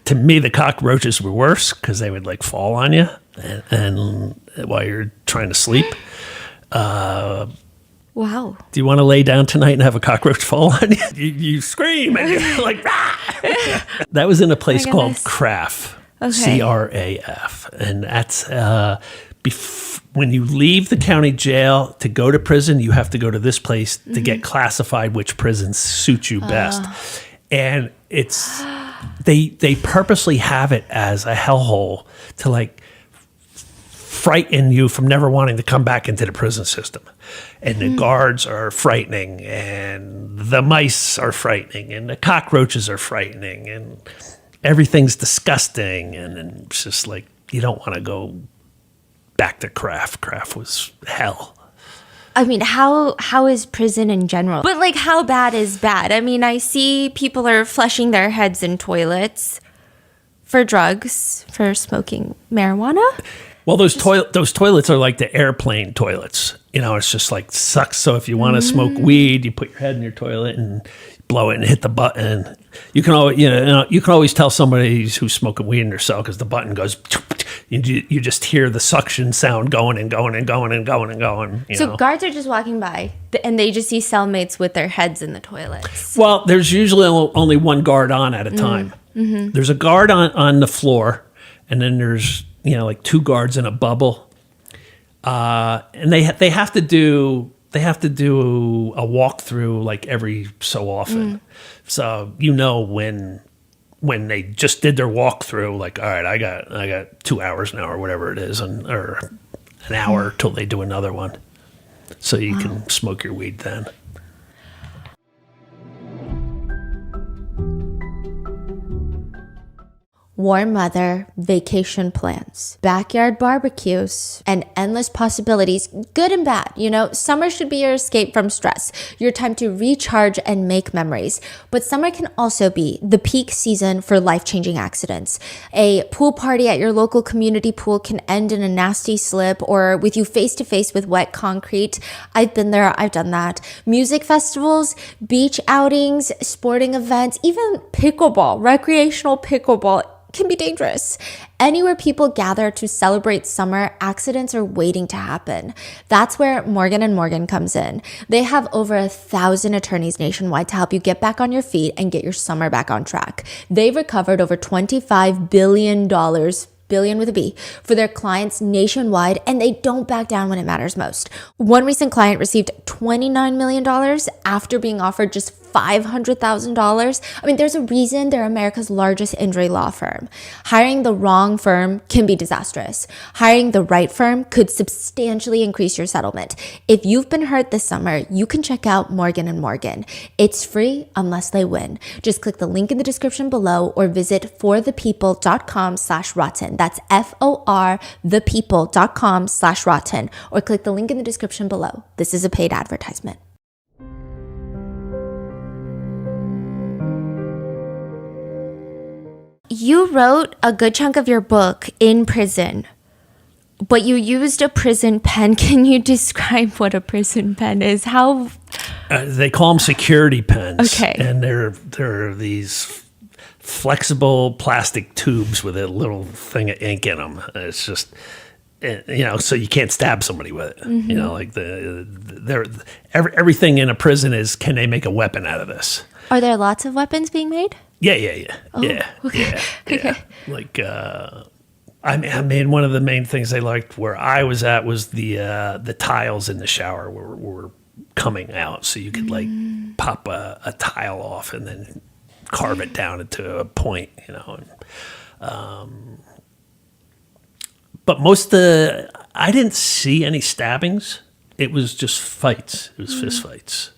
To me, the cockroaches were worse because they would like fall on you and while you're trying to sleep. Wow. Do you want to lay down tonight and have a cockroach fall on you? You scream and you're like, rah! That was in a place called CRAF, CRAF. And that's when you leave the county jail to go to prison, you have to go to this place to get classified which prisons suit you best. And it's they purposely have it as a hellhole to like frighten you from never wanting to come back into the prison system. And the guards are frightening, and the mice are frightening, and the cockroaches are frightening, and everything's disgusting. And it's just like, you don't want to go back to CRAF. CRAF was hell. I mean, how is prison in general? But like, how bad is bad? I mean, I see people are flushing their heads in toilets for drugs, for smoking marijuana. Well, those toilets are like the airplane toilets. It's just like sucks. So if you want to smoke weed, you put your head in your toilet and blow it and hit the button. You can always tell somebody who's smoking weed in their cell because the button goes. You just hear the suction sound going and going and going and going and going. So guards are just walking by and they just see cellmates with their heads in the toilets. Well, there's usually only one guard on at a time. There's a guard on the floor, and then there's like two guards in a bubble, and they have to do a walkthrough like every so often. So when they just did their walkthrough, like, all right, I got 2 hours now or whatever it is, or an hour till they do another one, so you can smoke your weed then. warm weather, vacation plans, backyard barbecues, and endless possibilities, good and bad. You know, summer should be your escape from stress, your time to recharge and make memories. But summer can also be the peak season for life-changing accidents. A pool party at your local community pool can end in a nasty slip or with you face to face with wet concrete. I've been there, I've done that. Music festivals, beach outings, sporting events, even pickleball, recreational pickleball can be dangerous. Anywhere people gather to celebrate summer, accidents are waiting to happen. That's where Morgan & Morgan comes in. They have over 1,000 attorneys nationwide to help you get back on your feet and get your summer back on track. They've recovered over $25 billion, billion with a B, for their clients nationwide, and they don't back down when it matters most. One recent client received $29 million after being offered just $500,000. I mean, there's a reason they're America's largest injury law firm. Hiring the wrong firm can be disastrous. Hiring the right firm could substantially increase your settlement. If you've been hurt this summer, you can check out Morgan & Morgan. It's free unless they win. Just click the link in the description below or visit forthepeople.com/rotten. That's FOR thepeople.com/rotten, or click the link in the description below. This is a paid advertisement. You wrote a good chunk of your book in prison, but you used a prison pen. Can you describe what a prison pen is? How? They call them security pens. Okay. And they're these flexible plastic tubes with a little thing of ink in them. It's just, so you can't stab somebody with it. Mm-hmm. You know, like everything in a prison is, can they make a weapon out of this? Are there lots of weapons being made? Yeah. Okay. Yeah. Like, I mean, one of the main things they liked where I was at was the tiles in the shower were coming out, so you could like pop a tile off and then carve it down into a point, but I didn't see any stabbings. It was just fights. It was fist fights.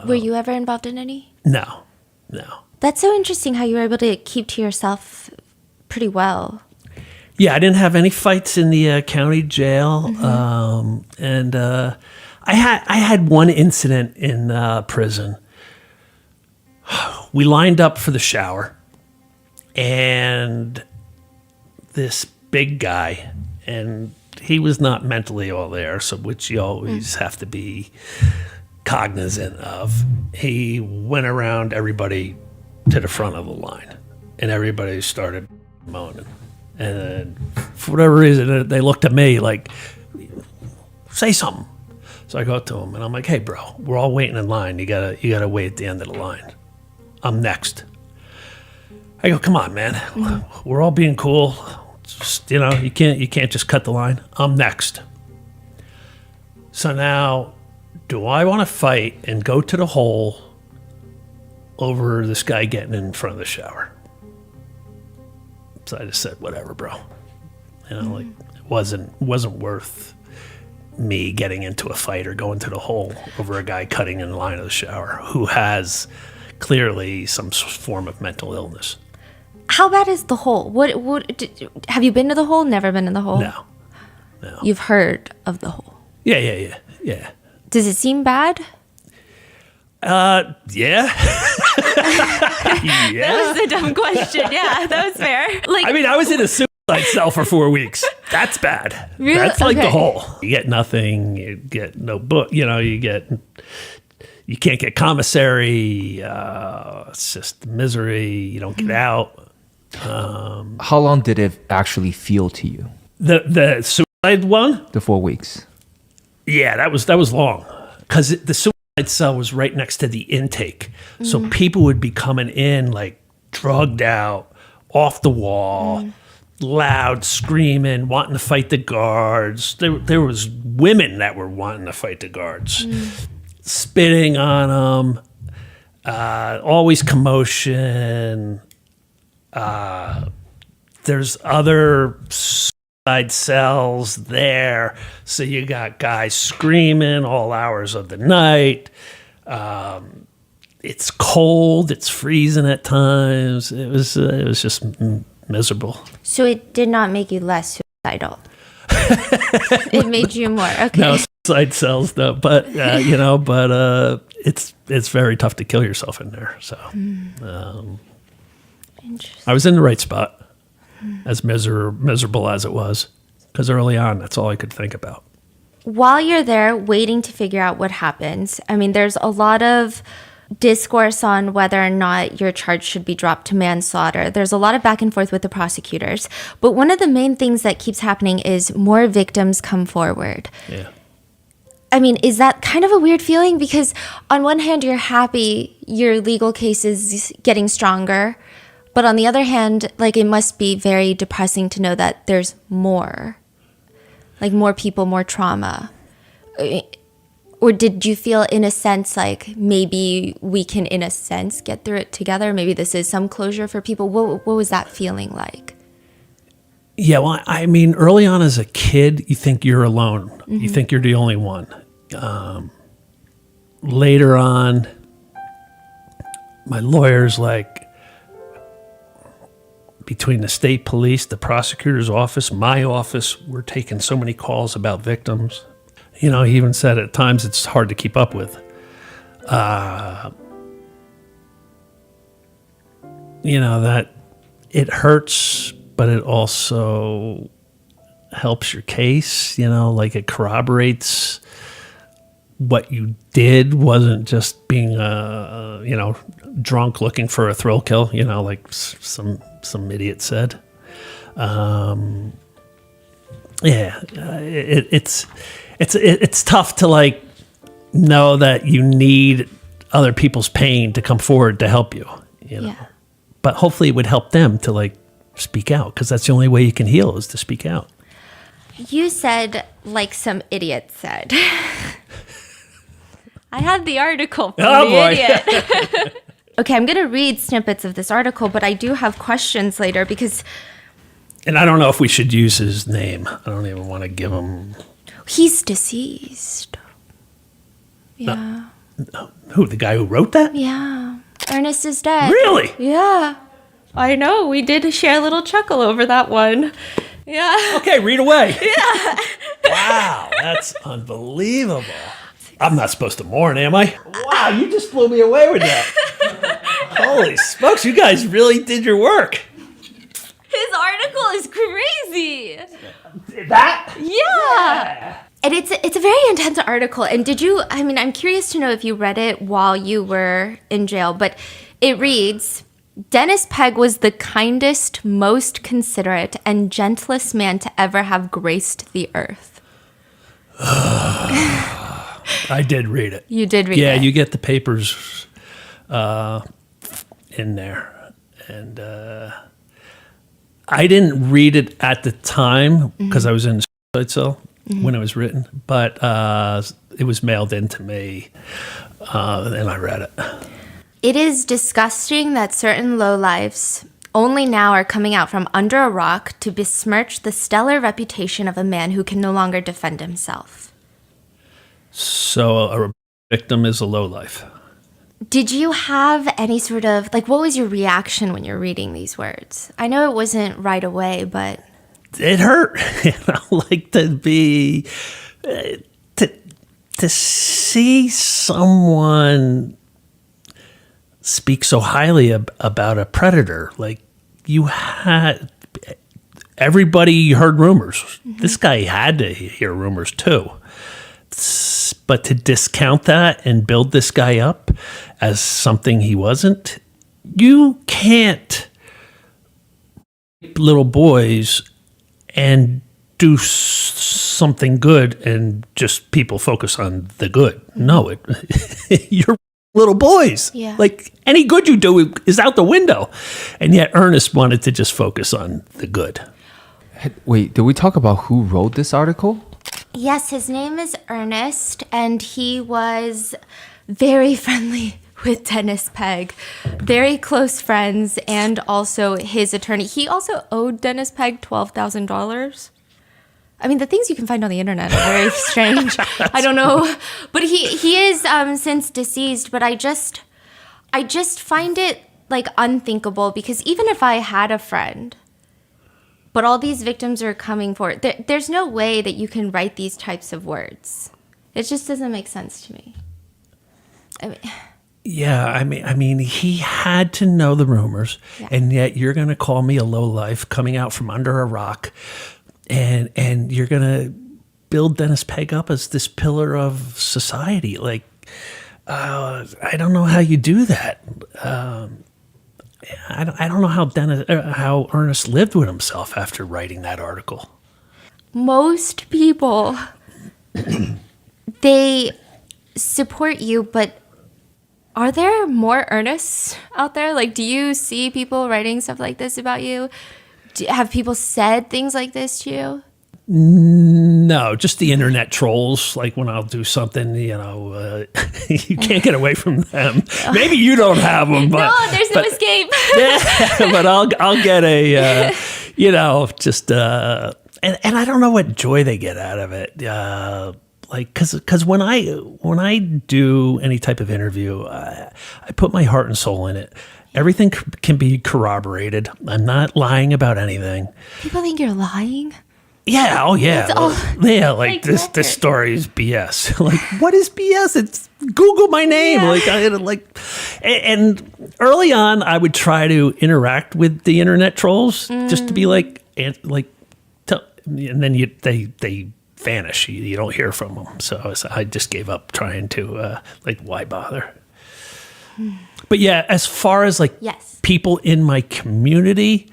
Were you ever involved in any? No. That's so interesting how you were able to keep to yourself pretty well. Yeah, I didn't have any fights in the county jail, and I had one incident in prison. We lined up for the shower, and this big guy, and he was not mentally all there, so which you always have to be cognizant of. He went around everybody to the front of the line, and everybody started moaning. And then, for whatever reason, they looked at me like, say something. So I go up to him, and I'm like, hey, bro, we're all waiting in line. You gotta wait at the end of the line. I'm next. I go, come on, man. We're all being cool. Just, you can't just cut the line. I'm next. So now, do I want to fight and go to the hole over this guy getting in front of the shower? So I just said, whatever, bro. Like it wasn't worth me getting into a fight or going to the hole over a guy cutting in line of the shower who has clearly some form of mental illness. How bad is the hole? Have you been to the hole? Never been in the hole? No. You've heard of the hole? Yeah. Does it seem bad? Yeah. Yeah. That was a dumb question. Yeah, that was fair. Like, I mean, I was in a suicide cell for 4 weeks. That's bad. Really? That's like the Okay. whole. You get nothing. You get no book. You can't get commissary. It's just misery. You don't get out. How long did it actually feel to you? The suicide one. The 4 weeks. Yeah, that was long because the suicide cell was right next to the intake, so people would be coming in like drugged out, off the wall, loud, screaming, wanting to fight the guards. There was women that were wanting to fight the guards, spitting on them. Always commotion. There's other suicide cells there, so you got guys screaming all hours of the night. it's cold, it's freezing at times. It was just miserable. So it did not make you less suicidal. It made you more. Okay. No suicide cells though, but it's very tough to kill yourself in there. So Interesting. I was in the right spot, as miserable as it was, because early on, that's all I could think about. While you're there waiting to figure out what happens, I mean, there's a lot of discourse on whether or not your charge should be dropped to manslaughter. There's a lot of back and forth with the prosecutors. But one of the main things that keeps happening is more victims come forward. Yeah. I mean, is that kind of a weird feeling? Because on one hand, you're happy your legal case is getting stronger. But on the other hand, like, it must be very depressing to know that there's more. Like, more people, more trauma. Or did you feel, in a sense, like maybe we can, in a sense, get through it together? Maybe this is some closure for people. What was that feeling like? Yeah, well, I mean, early on as a kid, you think you're alone. Mm-hmm. You think you're the only one. Later on, my lawyer's like, between the state police, the prosecutor's office, my office, we're taking so many calls about victims. He even said at times it's hard to keep up with. That it hurts, but it also helps your case. Like, it corroborates what you did wasn't just being, drunk looking for a thrill kill, like some idiot said. It's tough to, like, know that you need other people's pain to come forward to help you, Yeah. But hopefully it would help them to, like, speak out, because that's the only way you can heal, is to speak out. You said, like some idiot said. I had the article from the idiot. Okay, I'm going to read snippets of this article, but I do have questions later because... And I don't know if we should use his name. I don't even want to give him... He's deceased. Yeah. Who, the guy who wrote that? Yeah. Ernest is dead. Really? Yeah. I know. We did share a little chuckle over that one. Yeah. Okay, read away. Yeah. Wow, that's unbelievable. I'm not supposed to mourn, am I? Wow, you just blew me away with that. Holy smokes, you guys really did your work. His article is crazy. That? Yeah. And it's a very intense article. And I'm curious to know if you read it while you were in jail, but it reads, Dennis Pegg was the kindest, most considerate, and gentlest man to ever have graced the earth. I did read it. You did read it? Yeah, you get the papers in there. And I didn't read it at the time because I was in the suicide cell when it was written, but it was mailed in to me, and I read it. It is disgusting that certain lowlifes only now are coming out from under a rock to besmirch the stellar reputation of a man who can no longer defend himself. So a victim is a lowlife. Did you have any sort of, like, what was your reaction when you're reading these words? I know it wasn't right away, but... It hurt, like to see someone speak so highly about a predator. Like, everybody heard rumors. Mm-hmm. This guy had to hear rumors too. But to discount that and build this guy up as something he wasn't, you can't rape little boys and do something good and just people focus on the good. No, you're little boys. Yeah. Like, any good you do is out the window. And yet Ernest wanted to just focus on the good. Wait, did we talk about who wrote this article? Yes, his name is Ernest, and he was very friendly with Dennis Pegg. Very close friends, and also his attorney. He also owed Dennis Pegg $12,000. I mean, the things you can find on the internet are very strange. I don't know. But he is since deceased, but I just find it like unthinkable, because even if I had a friend, but all these victims are coming forward, there's no way that you can write these types of words. It just doesn't make sense to me. I mean, Yeah, I mean, he had to know the rumors, and yet you're going to call me a lowlife coming out from under a rock, and you're going to build Dennis Peg up as this pillar of society. Like, I don't know how you do that. I don't know how Ernest lived with himself after writing that article. most people, they support you, but are there more Ernests out there? Like, do you see people writing stuff like this about you? Have people said things like this to you? No, just the internet trolls. Like when I'll do something, you can't get away from them. Maybe you don't have them, but No, there's no escape. yeah, but I'll get a, and I don't know what joy they get out of it. Because when I do any type of interview, I put my heart and soul in it. Everything can be corroborated. I'm not lying about anything. People think you're lying. Yeah. Oh, yeah. It's all Like record. this story is BS. Like, what is BS? It's Google my name. Yeah. And early on, I would try to interact with the internet trolls just to be and then they vanish. You don't hear from them. So I just gave up trying to why bother? But yeah, as far as Yes. people in my community,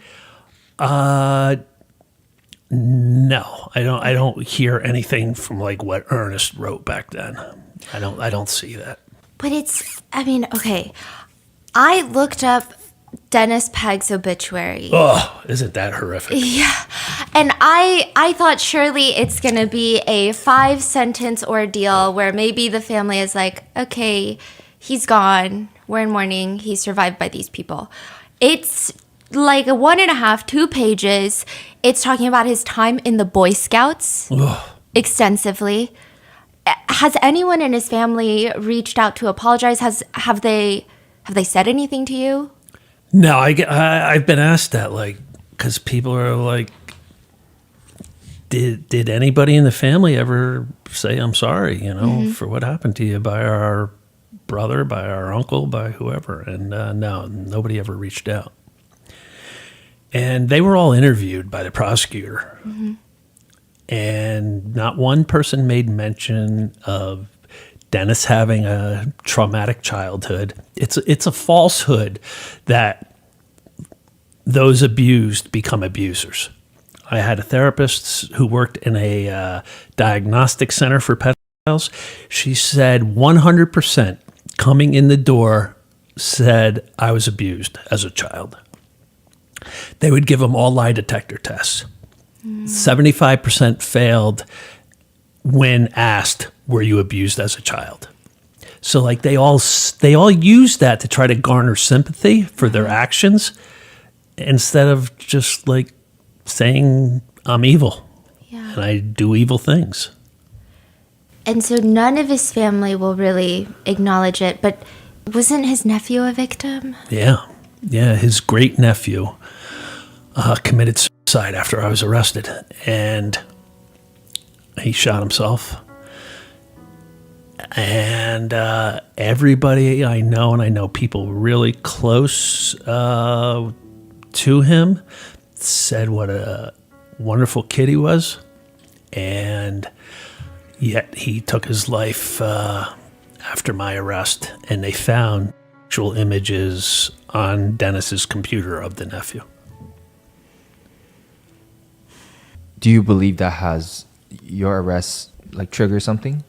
no, I don't hear anything from what Ernest wrote back then. I don't see that. But okay. I looked up Dennis Peg's obituary. Oh, isn't that horrific? Yeah. And I thought surely it's going to be a 5-sentence ordeal where maybe the family is like, okay, he's gone. We're in mourning. He's survived by these people. It's like a 1.5, 2 pages. It's talking about his time in the Boy Scouts extensively. Has anyone in his family reached out to apologize? Have they said anything to you? No, I've been asked that, because people are like, did anybody in the family ever say I'm sorry, for what happened to you by our brother, by our uncle, by whoever? And no, nobody ever reached out. And they were all interviewed by the prosecutor. Mm-hmm. And not one person made mention of Dennis having a traumatic childhood. It's a falsehood that those abused become abusers. I had a therapist who worked in a diagnostic center for pedophiles. She said 100% coming in the door said I was abused as a child. They would give them all lie detector tests. 75% failed when asked, were you abused as a child? So they all use that to try to garner sympathy for their actions instead of just saying I'm evil and I do evil things. And so none of his family will really acknowledge it, but wasn't his nephew a victim? Yeah. His great nephew committed suicide after I was arrested, and he shot himself. And everybody I know, and I know people really close to him, said what a wonderful kid he was, and yet he took his life after my arrest, and they found actual images on Dennis's computer of the nephew. Do you believe that has your arrest trigger something?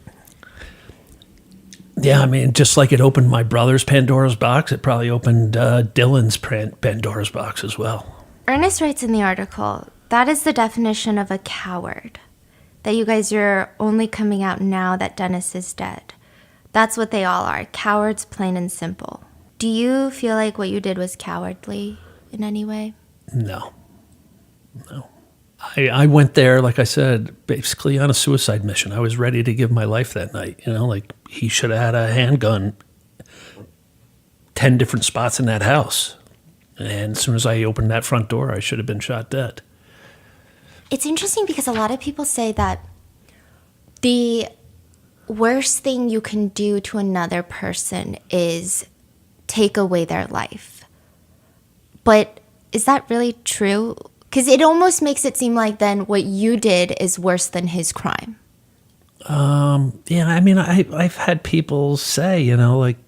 Yeah, I mean, just like it opened my brother's Pandora's box, it probably opened Dylan's Pandora's box as well. Ernest writes in the article, that is the definition of a coward. That you guys are only coming out now that Dennis is dead. That's what they all are, cowards, plain and simple. Do you feel like what you did was cowardly in any way? No. I went there, like I said, basically on a suicide mission. I was ready to give my life that night. He should have had a handgun 10 different spots in that house. And as soon as I opened that front door, I should have been shot dead. It's interesting because a lot of people say that the worst thing you can do to another person is take away their life. But is that really true? Because it almost makes it seem like then what you did is worse than his crime. Yeah, I mean, I've had people say, like,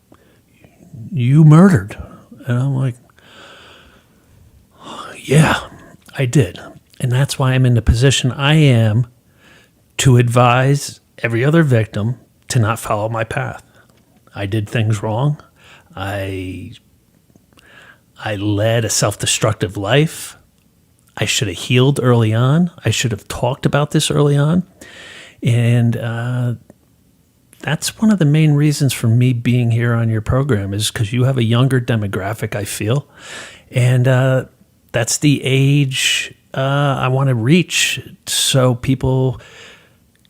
you murdered. And I'm like, yeah, I did. And that's why I'm in the position I am to advise every other victim to not follow my path. I did things wrong. I led a self-destructive life. I should have healed early on. I should have talked about this early on. And that's one of the main reasons for me being here on your program is because you have a younger demographic, I feel. And that's the age I want to reach so people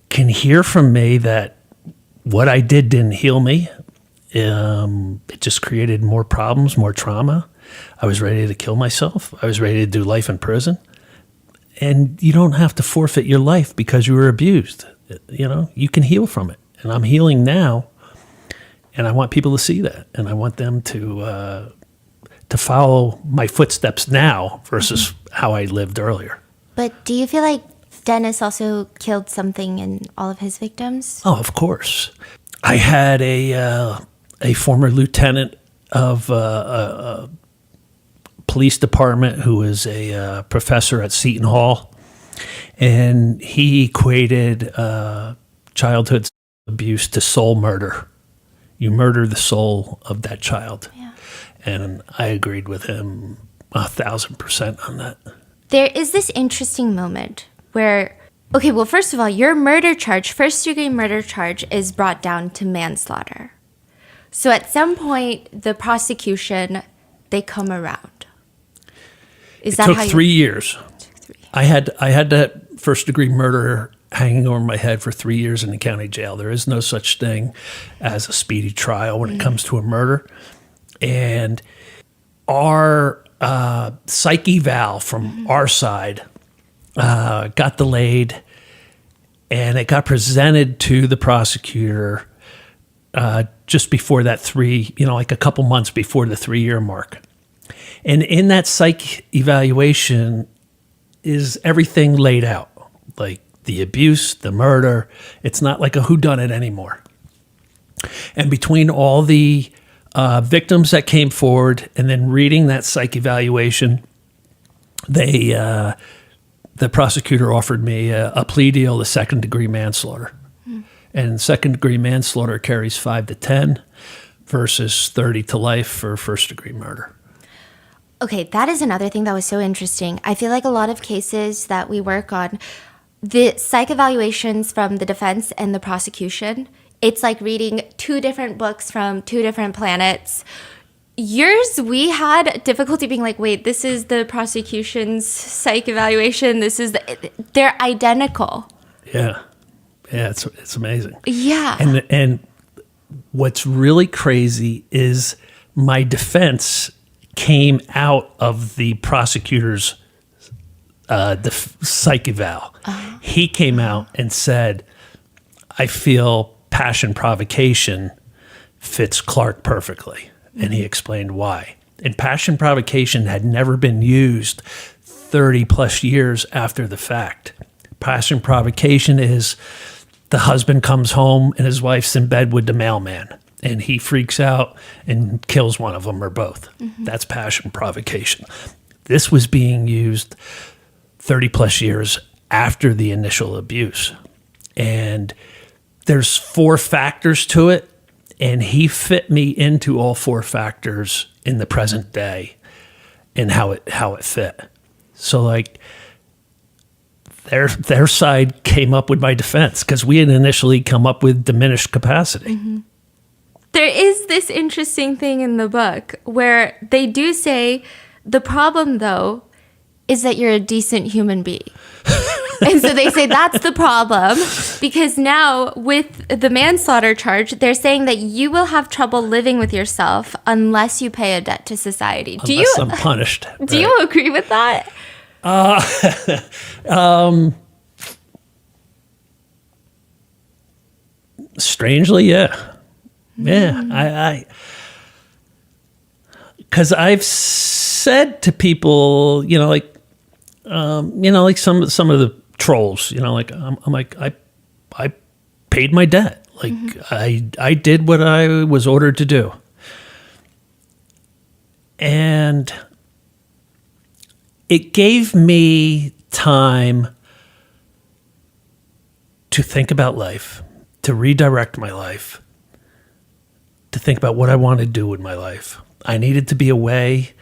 can hear from me that what I did didn't heal me. It just created more problems, more trauma. I was ready to kill myself. I was ready to do life in prison. And you don't have to forfeit your life because you were abused. You can heal from it. And I'm healing now. And I want people to see that. And I want them to follow my footsteps now versus how I lived earlier. But do you feel like Dennis also killed something in all of his victims? Oh, of course. I had a former lieutenant of a police department who was a professor at Seton Hall, and he equated childhood abuse to soul murder. You murder the soul of that child. Yeah. And I agreed with him 1,000% on that. There is this interesting moment where, okay, well, first of all, your murder charge, first-degree murder charge, is brought down to manslaughter. So at some point, the prosecution, they come around. Is that It how took you- 3 years. I had that first-degree murder hanging over my head for 3 years in the county jail. There is no such thing as a speedy trial when it comes to a murder. And our psych eval from our side got delayed, and it got presented to the prosecutor just before that like a couple months before the 3-year mark. And in that psych evaluation is everything laid out, like the abuse, the murder. It's not like a whodunit anymore. And between all the victims that came forward and then reading that psych evaluation, the prosecutor offered me a plea deal to second-degree manslaughter. And second-degree manslaughter carries 5 to 10 versus 30 to life for first-degree murder. Okay, that is another thing that was so interesting. I feel like a lot of cases that we work on, the psych evaluations from the defense and the prosecution, it's like reading 2 different books from 2 different planets. Yours, we had difficulty being like, wait, this is the prosecution's psych evaluation. They're identical. Yeah, it's amazing. Yeah. And what's really crazy is my defense came out of the prosecutor's psych eval. He came out and said, I feel passion provocation fits Clark perfectly. And he explained why. And passion provocation had never been used 30 plus years after the fact. Passion provocation is the husband comes home and his wife's in bed with the mailman, and he freaks out and kills one of them or both. That's passion provocation. This was being used 30 plus years after the initial abuse. And there's 4 factors to it, and he fit me into all 4 factors in the present day and how it fit. So like their side came up with my defense because we had initially come up with diminished capacity. There is this interesting thing in the book where they do say the problem, though, is that you're a decent human being. And so they say that's the problem, because now with the manslaughter charge, they're saying that you will have trouble living with yourself unless you pay a debt to society. Unless I'm punished. Do you agree with that? Strangely, yeah. Yeah, because I've said to people, like some of the trolls, like I'm like I paid my debt, like I did what I was ordered to do, and it gave me time to think about life, to redirect my life, to think about what I want to do with my life. I needed to be away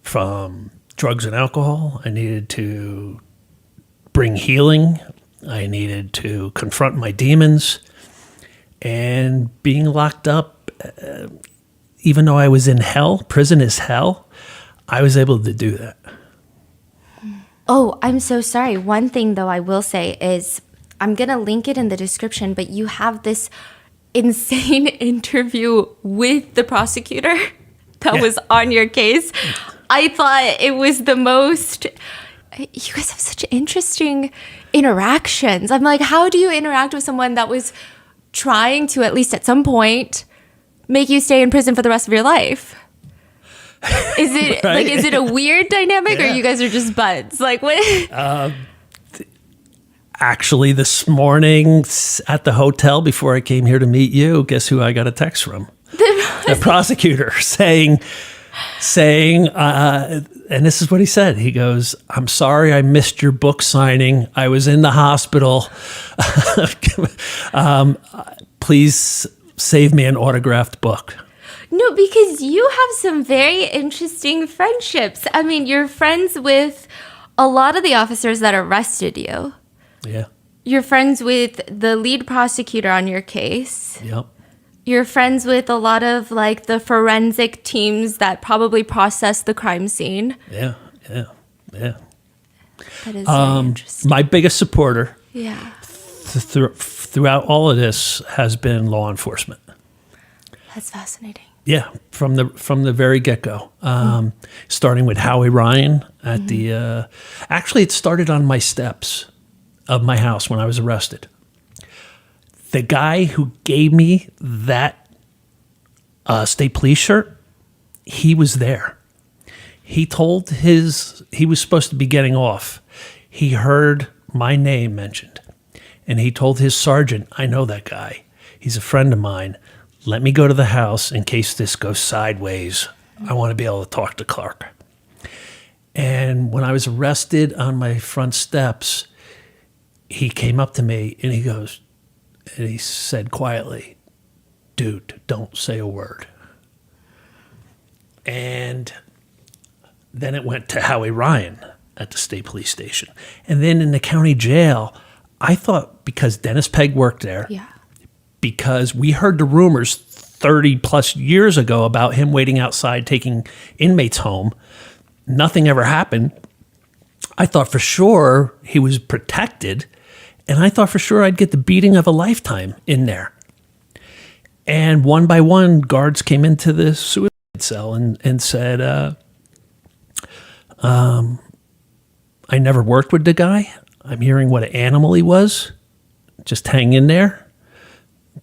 from drugs and alcohol. I needed to bring healing. I needed to confront my demons. And being locked up, even though I was in hell, prison is hell, I was able to do that. Oh, I'm so sorry. One thing, though, I will say is I'm going to link it in the description, but you have this insane interview with the prosecutor that was on your case. I thought it was the most... You guys have such interesting interactions. I'm like, how do you interact with someone that was trying to, at least at some point, make you stay in prison for the rest of your life? Is it right? is it a weird dynamic, or you guys are just buds? Like, what? Actually, this morning at the hotel before I came here to meet you, guess who I got a text from? The prosecutor saying, and this is what he said. He goes, "I'm sorry I missed your book signing. I was in the hospital. Please save me an autographed book." No, because you have some very interesting friendships. I mean, you're friends with a lot of the officers that arrested you. Yeah. You're friends with the lead prosecutor on your case. Yep. You're friends with a lot of like the forensic teams that probably processed the crime scene. Yeah. That is very interesting. My biggest supporter Yeah. throughout all of this has been law enforcement. That's fascinating. Yeah, from the very get-go, starting with Howie Ryan at the. Actually, it started on my steps of my house when I was arrested. The guy who gave me that state police shirt, he was there. He was supposed to be getting off. He heard my name mentioned, and he told his sergeant, "I know that guy. He's a friend of mine. Let me go to the house in case this goes sideways. I want to be able to talk to Clark." And when I was arrested on my front steps, he came up to me and he said quietly, "Dude, don't say a word." And then it went to Howie Ryan at the state police station. And then in the county jail, I thought because Dennis Pegg worked there, Yeah. because we heard the rumors 30 plus years ago about him waiting outside taking inmates home. Nothing ever happened. I thought for sure he was protected, and I thought for sure I'd get the beating of a lifetime in there. And one by one, guards came into the suicide cell and said, "I never worked with the guy. I'm hearing what an animal he was. Just hang in there.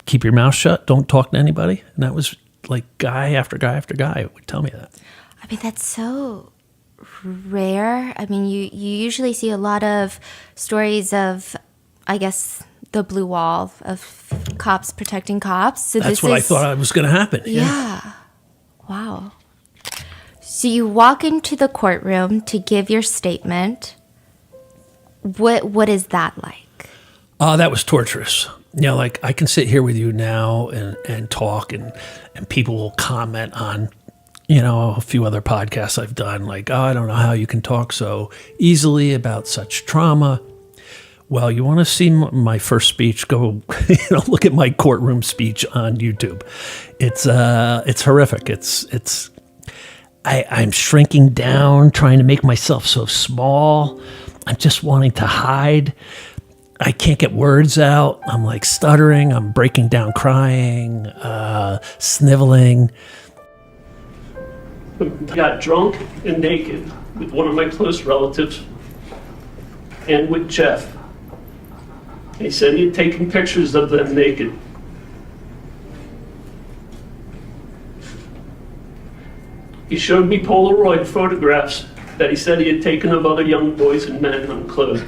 Keep your mouth shut. Don't talk to anybody." And that was like guy after guy after guy would tell me that. I mean, that's so rare. I mean, you usually see a lot of stories of, I guess, the blue wall of cops protecting cops. So That's what I thought was going to happen. Yeah. Wow. So you walk into the courtroom to give your statement. What is that like? That was torturous. Like I can sit here with you now and talk and people will comment on, a few other podcasts I've done, like, "Oh, I don't know how you can talk so easily about such trauma." Well, you want to see my first speech? Go, look at my courtroom speech on YouTube. It's horrific. I'm shrinking down, trying to make myself so small. I'm just wanting to hide. I can't get words out. I'm like stuttering. I'm breaking down crying, sniveling. I got drunk and naked with one of my close relatives and with Jeff. He said he had taken pictures of them naked. He showed me Polaroid photographs that he said he had taken of other young boys and men unclothed.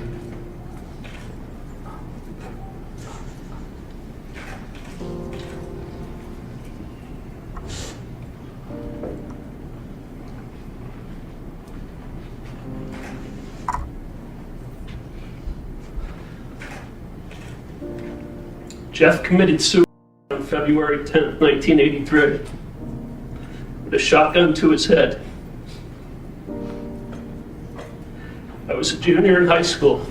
Jeff committed suicide on February 10th, 1983, with a shotgun to his head. I was a junior in high school.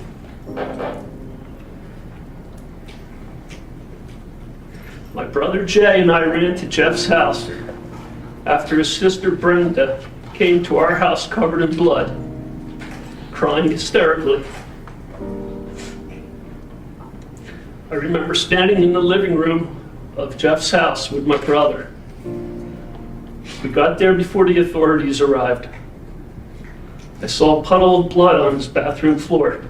My brother Jay and I ran to Jeff's house after his sister Brenda came to our house covered in blood, crying hysterically. I remember standing in the living room of Jeff's house with my brother. We got there before the authorities arrived. I saw a puddle of blood on his bathroom floor.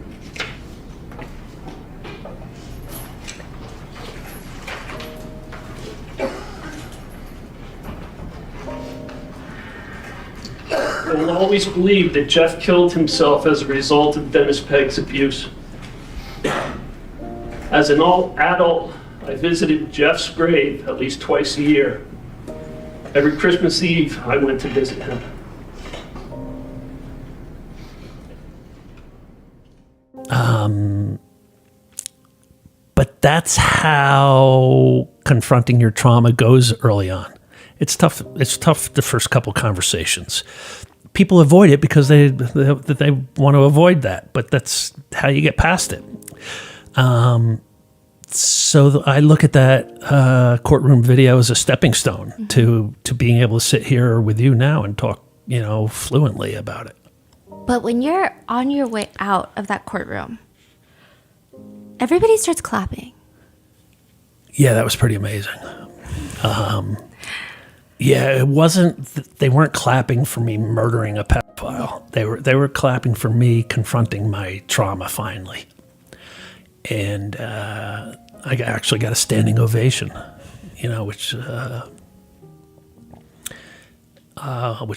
I will always believe that Jeff killed himself as a result of Dennis Pegg's abuse. As an adult, I visited Jeff's grave at least twice a year. Every Christmas Eve, I went to visit him. But that's how confronting your trauma goes early on. It's tough. It's tough the first couple conversations. People avoid it because they want to avoid that, but that's how you get past it. So I look at that courtroom video as a stepping stone to being able to sit here with you now and talk, fluently about it. But when you're on your way out of that courtroom, everybody starts clapping. Yeah, that was pretty amazing. It wasn't. They weren't clapping for me murdering a pedophile. They were clapping for me confronting my trauma finally. And I actually got a standing ovation, which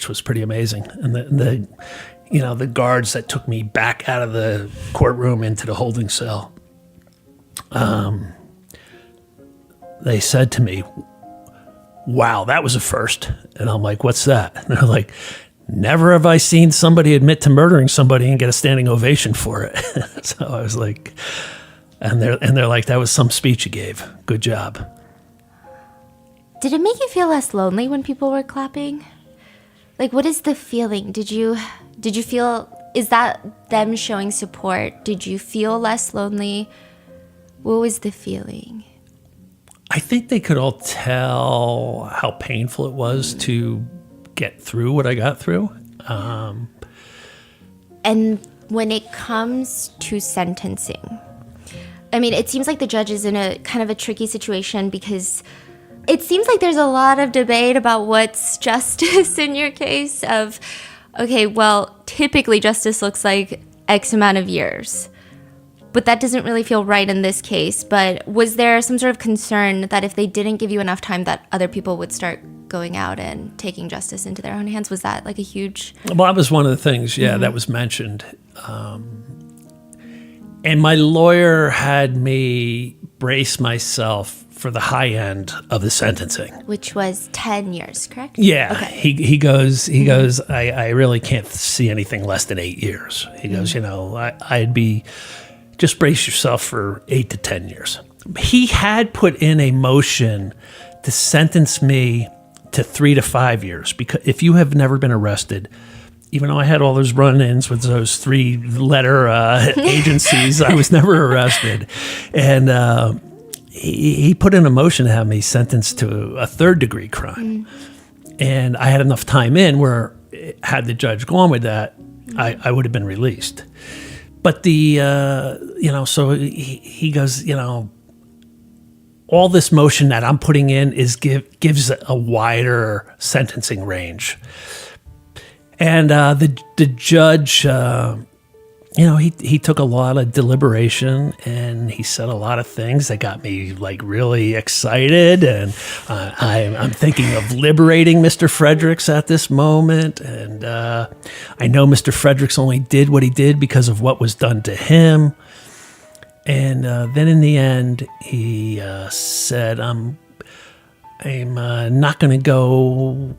was pretty amazing. And the guards that took me back out of the courtroom into the holding cell, they said to me, "Wow, that was a first." And I'm like, "What's that?" And they're like, "Never have I seen somebody admit to murdering somebody and get a standing ovation for it." So I was like. And they're like, "That was some speech you gave. Good job." Did it make you feel less lonely when people were clapping? Like, what is the feeling? Did you feel, is that them showing support? Did you feel less lonely? What was the feeling? I think they could all tell how painful it was to get through what I got through. And when it comes to sentencing, I mean, it seems like the judge is in a kind of a tricky situation because it seems like there's a lot of debate about what's justice in your case of, okay, well, typically justice looks like X amount of years, but that doesn't really feel right in this case. But was there some sort of concern that if they didn't give you enough time that other people would start going out and taking justice into their own hands? Was that like a huge... Well, that was one of the things, that was mentioned. And my lawyer had me brace myself for the high end of the sentencing. Which was 10 years, correct? Yeah. Okay. He goes, I really can't see anything less than 8 years. He goes, I'd be, just brace yourself for 8 to 10 years. He had put in a motion to sentence me to 3 to 5 years, because if you have never been arrested, even though I had all those run-ins with those 3-letter agencies, I was never arrested. And he put in a motion to have me sentenced to a third-degree crime. And I had enough time in where, had the judge gone with that, I would have been released. But so he goes, all this motion that I'm putting in gives a wider sentencing range. And the judge, he took a lot of deliberation, and he said a lot of things that got me like really excited. And I'm thinking of liberating Mr. Fredericks at this moment. And I know Mr. Fredericks only did what he did because of what was done to him. And then in the end, he said, I'm not going to go.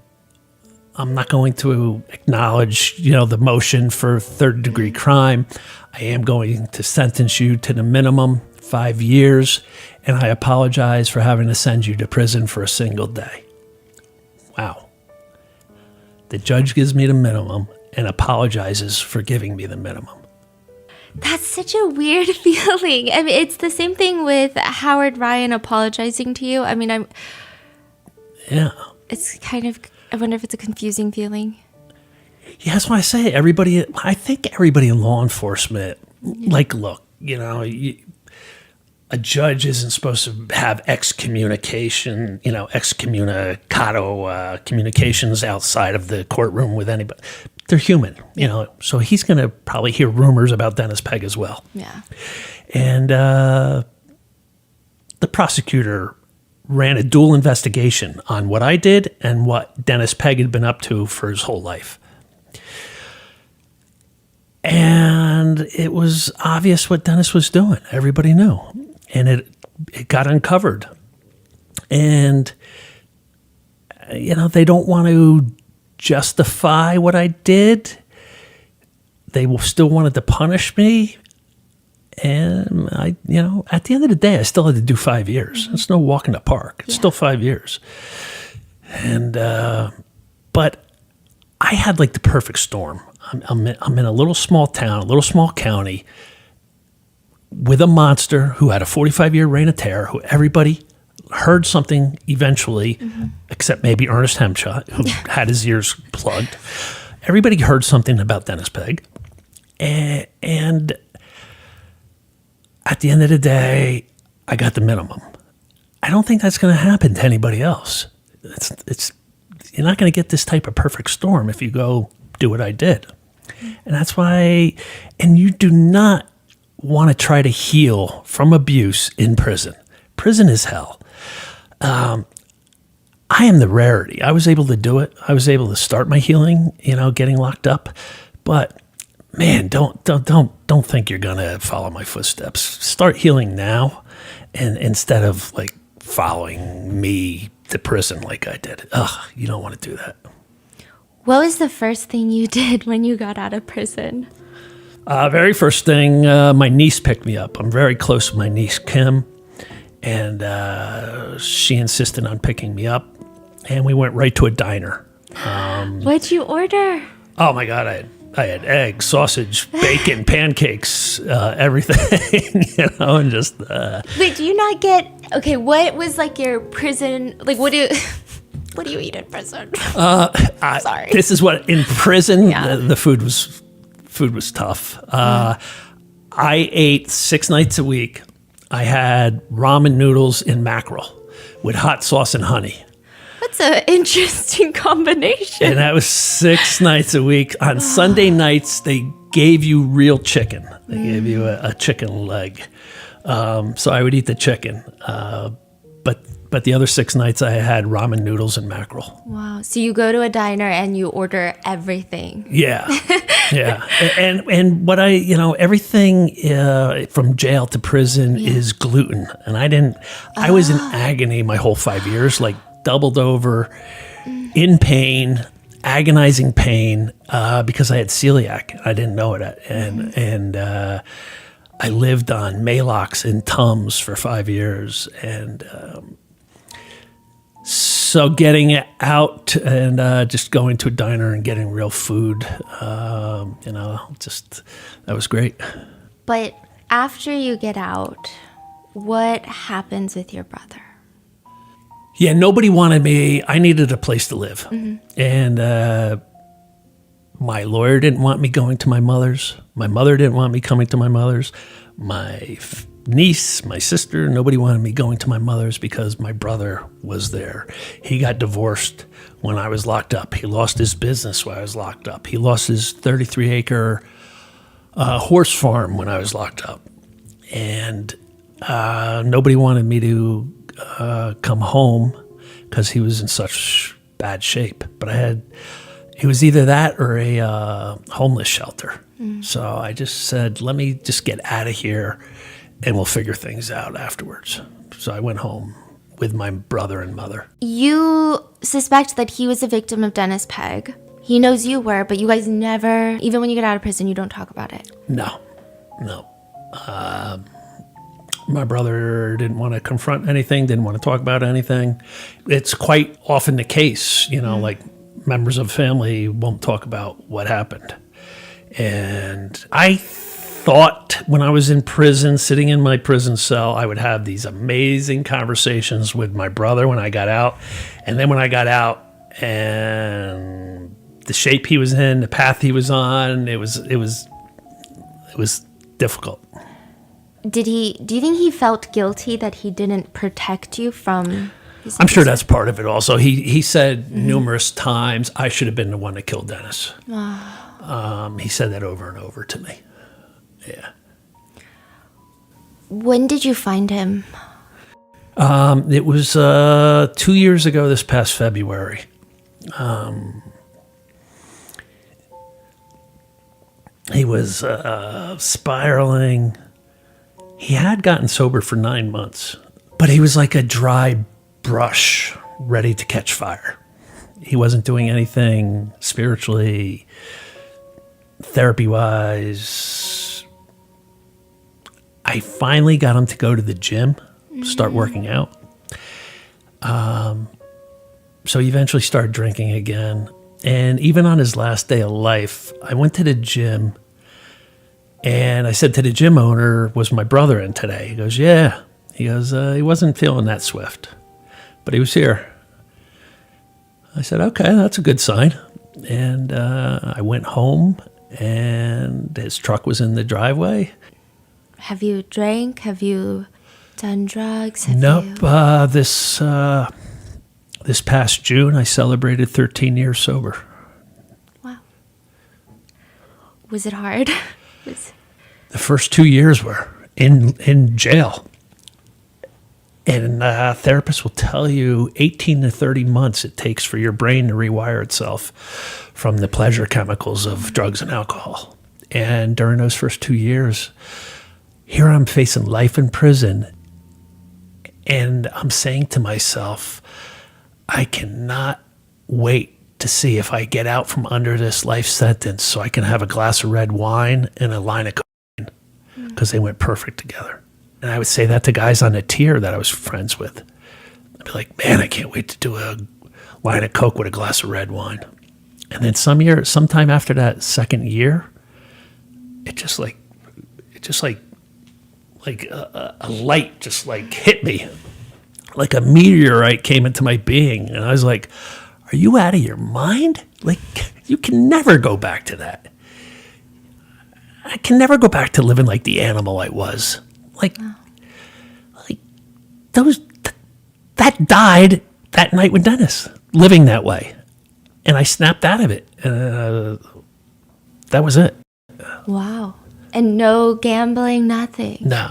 I'm not going to acknowledge, the motion for third-degree crime. I am going to sentence you to the minimum, 5 years, and I apologize for having to send you to prison for a single day. Wow. The judge gives me the minimum and apologizes for giving me the minimum. That's such a weird feeling. I mean, it's the same thing with Howard Ryan apologizing to you. I mean, Yeah. it's kind of, I wonder if it's a confusing feeling. Yeah, that's why I say I think everybody in law enforcement, look, a judge isn't supposed to have excommunication, excommunicado communications outside of the courtroom with anybody. They're human, so he's going to probably hear rumors about Dennis Pegg as well. Yeah. And the prosecutor ran a dual investigation on what I did and what Dennis Pegg had been up to for his whole life. And it was obvious what Dennis was doing. Everybody knew. And it got uncovered. And, they don't want to justify what I did. They still wanted to punish me. And I, at the end of the day, I still had to do 5 years. It's no walk in the park. It's still 5 years. And, but I had like the perfect storm. I'm in a little small town, a little small county with a monster who had a 45-year reign of terror, who everybody heard something eventually, except maybe Ernest Hemshot, who had his ears plugged. Everybody heard something about Dennis Pegg. And at the end of the day, I got the minimum. I don't think that's going to happen to anybody else. You're not going to get this type of perfect storm if you go do what I did. And that's why, and you do not want to try to heal from abuse in prison. Prison is hell. I am the rarity. I was able to do it. I was able to start my healing, getting locked up. But man, don't think you're gonna follow my footsteps. Start healing now, and instead of like following me to prison like I did. You don't want to do that. What was the first thing you did when you got out of prison? Very first thing, my niece picked me up. I'm very close with my niece, Kim, and she insisted on picking me up, and we went right to a diner. What'd you order? Oh my God, I had eggs, sausage, bacon, pancakes, everything, and just... Wait, do you not get... Okay, what was like your prison... Like, what do you eat in prison? Sorry. This is what, in prison, Yeah. the food was tough. I ate 6 nights a week. I had ramen noodles and mackerel with hot sauce and honey. That's an interesting combination. And that was 6 nights a week. On Sunday nights, they gave you real chicken. They gave you a chicken leg. So I would eat the chicken. But the other 6 nights, I had ramen noodles and mackerel. Wow. So you go to a diner and you order everything. Yeah. Yeah. And what everything from jail to prison is gluten. And I was in agony my whole 5 years, like doubled over, in pain, agonizing pain, because I had celiac. I didn't know it. And I lived on Maalox and Tums for 5 years. And so getting out and just going to a diner and getting real food, that was great. But after you get out, what happens with your brother? Yeah, nobody wanted me. I needed a place to live. And My lawyer didn't want me going to my mother's. My mother didn't want me coming to my mother's. My niece, my sister, nobody wanted me going to my mother's because my brother was there. He got divorced when I was locked up. He lost his business while I was locked up. He lost his 33-acre horse farm when I was locked up. And nobody wanted me to come home because he was in such bad shape. But it was either that or a homeless shelter. So I just said, let me just get out of here and we'll figure things out afterwards. So I went home with my brother and mother. You suspect that he was a victim of Dennis Pegg. He knows you were, but you guys never, even when you get out of prison, you don't talk about it. No. My brother didn't want to confront anything, didn't want to talk about anything. It's quite often the case, like members of family won't talk about what happened. And I thought when I was in prison, sitting in my prison cell, I would have these amazing conversations with my brother when I got out. And then when I got out and the shape he was in, the path he was on, it was difficult. Do you think he felt guilty that he didn't protect you from his I'm sure that's part of it also. He said numerous times, I should have been the one that killed Dennis. He said that over and over to me. Yeah. When did you find him? It was 2 years ago this past February. He was spiraling. He had gotten sober for 9 months, but he was like a dry brush ready to catch fire. He wasn't doing anything spiritually, therapy-wise. I finally got him to go to the gym, start working out. So he eventually started drinking again. And even on his last day of life, I went to the gym and I said to the gym owner, was my brother in today? He goes, yeah. He goes, he wasn't feeling that swift, but he was here. I said, okay, that's a good sign. And I went home and his truck was in the driveway. Have you drank? Have you done drugs? Nope. This past June, I celebrated 13 years sober. Wow. Was it hard? The first 2 years were in jail. And therapists will tell you 18 to 30 months it takes for your brain to rewire itself from the pleasure chemicals of drugs and alcohol. And during those first 2 years, here I'm facing life in prison. And I'm saying to myself, I cannot wait to see if I get out from under this life sentence so I can have a glass of red wine and a line of cocaine, because they went perfect together. And I would say that to guys on the tier that I was friends with. I'd be like, man, I can't wait to do a line of coke with a glass of red wine. And then sometime after that second year, it just like a light just like hit me. Like a meteorite came into my being. And I was like, are you out of your mind? Like, you can never go back to that. I can never go back to living like the animal I was. That died that night with Dennis, living that way. And I snapped out of it. That was it. Wow. And no gambling, nothing. No.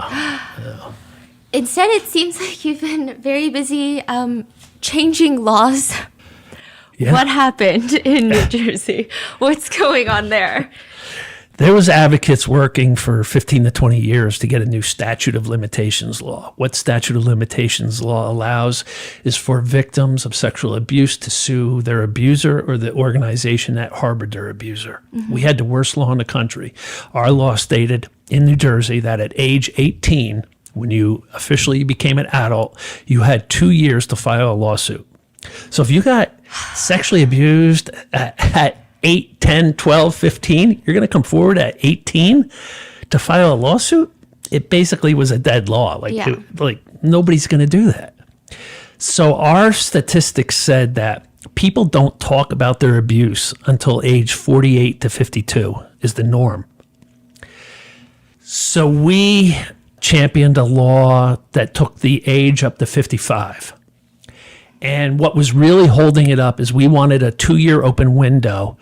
Instead, it seems like you've been very busy changing laws. Yeah. What happened in New Jersey? What's going on there? There was advocates working for 15 to 20 years to get a new statute of limitations law. What statute of limitations law allows is for victims of sexual abuse to sue their abuser or the organization that harbored their abuser. Mm-hmm. We had the worst law in the country. Our law stated in New Jersey that at age 18, when you officially became an adult, you had 2 years to file a lawsuit. So if you got sexually abused at 8, 10, 12, 15, you're going to come forward at 18 to file a lawsuit? It basically was a dead law. Like nobody's going to do that. So our statistics said that people don't talk about their abuse until age 48 to 52 is the norm. So we championed a law that took the age up to 55. And what was really holding it up is we wanted a 2-year open window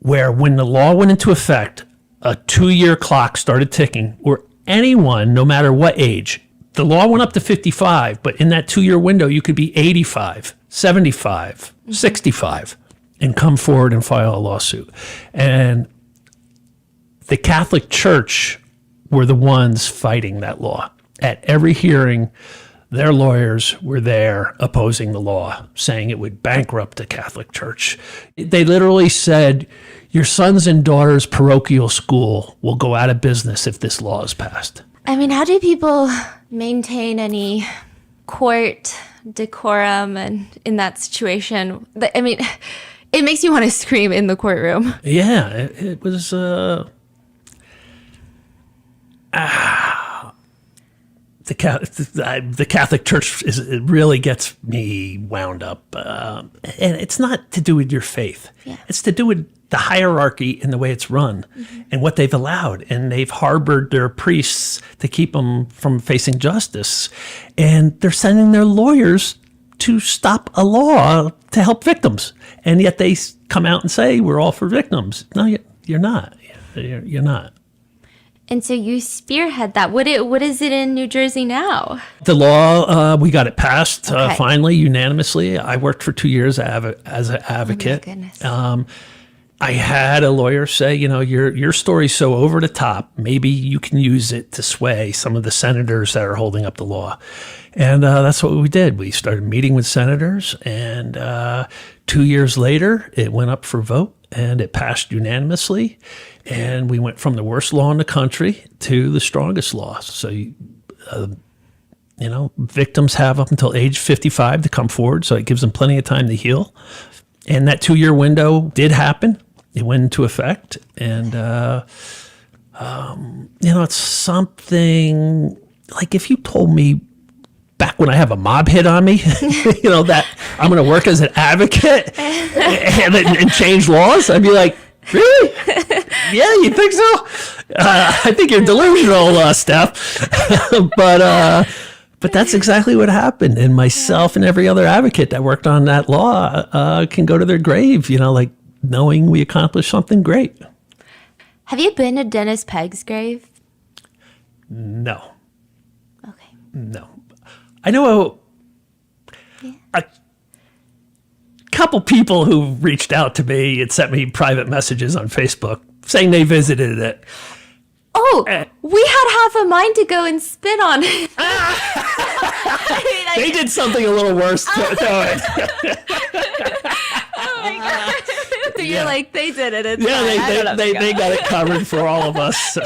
where when the law went into effect, a 2-year clock started ticking where anyone, no matter what age, the law went up to 55, but in that 2-year window, you could be 85, 75, 65, and come forward and file a lawsuit. And the Catholic Church were the ones fighting that law. At every hearing, their lawyers were there opposing the law, saying it would bankrupt the Catholic Church. They literally said, your sons and daughters' parochial school will go out of business if this law is passed. I mean, how do people maintain any court decorum and in that situation? I mean, it makes you want to scream in the courtroom. Yeah, it was... The Catholic Church it really gets me wound up, and it's not to do with your faith. Yeah. It's to do with the hierarchy and the way it's run, and what they've allowed, and they've harbored their priests to keep them from facing justice, and they're sending their lawyers to stop a law to help victims, and yet they come out and say we're all for victims. No, you're not. You're not. And so you spearhead that. What is it in New Jersey now? The law, we got it passed Okay. finally, unanimously. I worked for 2 years as an advocate. Oh my goodness. I had a lawyer say, your story's so over the top, maybe you can use it to sway some of the senators that are holding up the law. And that's what we did. We started meeting with senators, and 2 years later, it went up for vote, and it passed unanimously. And we went from the worst law in the country to the strongest law. So, victims have up until age 55 to come forward, so it gives them plenty of time to heal. And that 2-year window did happen. It went into effect. And, it's something like if you told me back when I have a mob hit on me, that I'm going to work as an advocate and change laws, I'd be like, really? Yeah, you think so? I think you're delusional, Steph. But that's exactly what happened. And myself and every other advocate that worked on that law can go to their grave, knowing we accomplished something great. Have you been to Dennis Pegg's grave? No. Okay. No. I know a couple people who reached out to me and sent me private messages on Facebook saying they visited it. Oh, we had half a mind to go and spit on it. They did something a little worse to it. Oh my God. So Yeah. you're like, they did it. It's Yeah, fine. I don't have to they go. got it covered for all of us.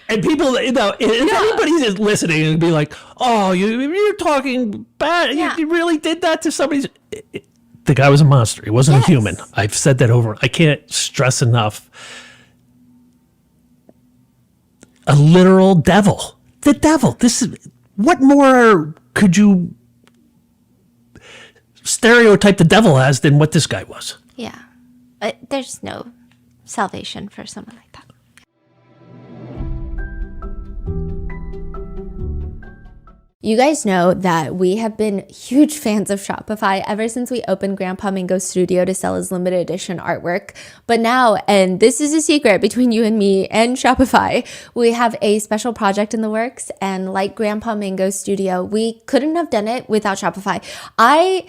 And people, if anybody's just listening and be like, oh, you're talking bad. Yeah. You really did that to somebody. The guy was a monster. He wasn't Yes. a human. I've said that over. I can't stress enough. A literal devil. The devil. What more could you stereotype the devil as than what this guy was? Yeah. There's no salvation for someone like that. You guys know that we have been huge fans of Shopify ever since we opened Grandpa Mingo Studio to sell his limited edition artwork. But now, and this is a secret between you and me and Shopify, we have a special project in the works. And like Grandpa Mingo Studio, we couldn't have done it without Shopify. I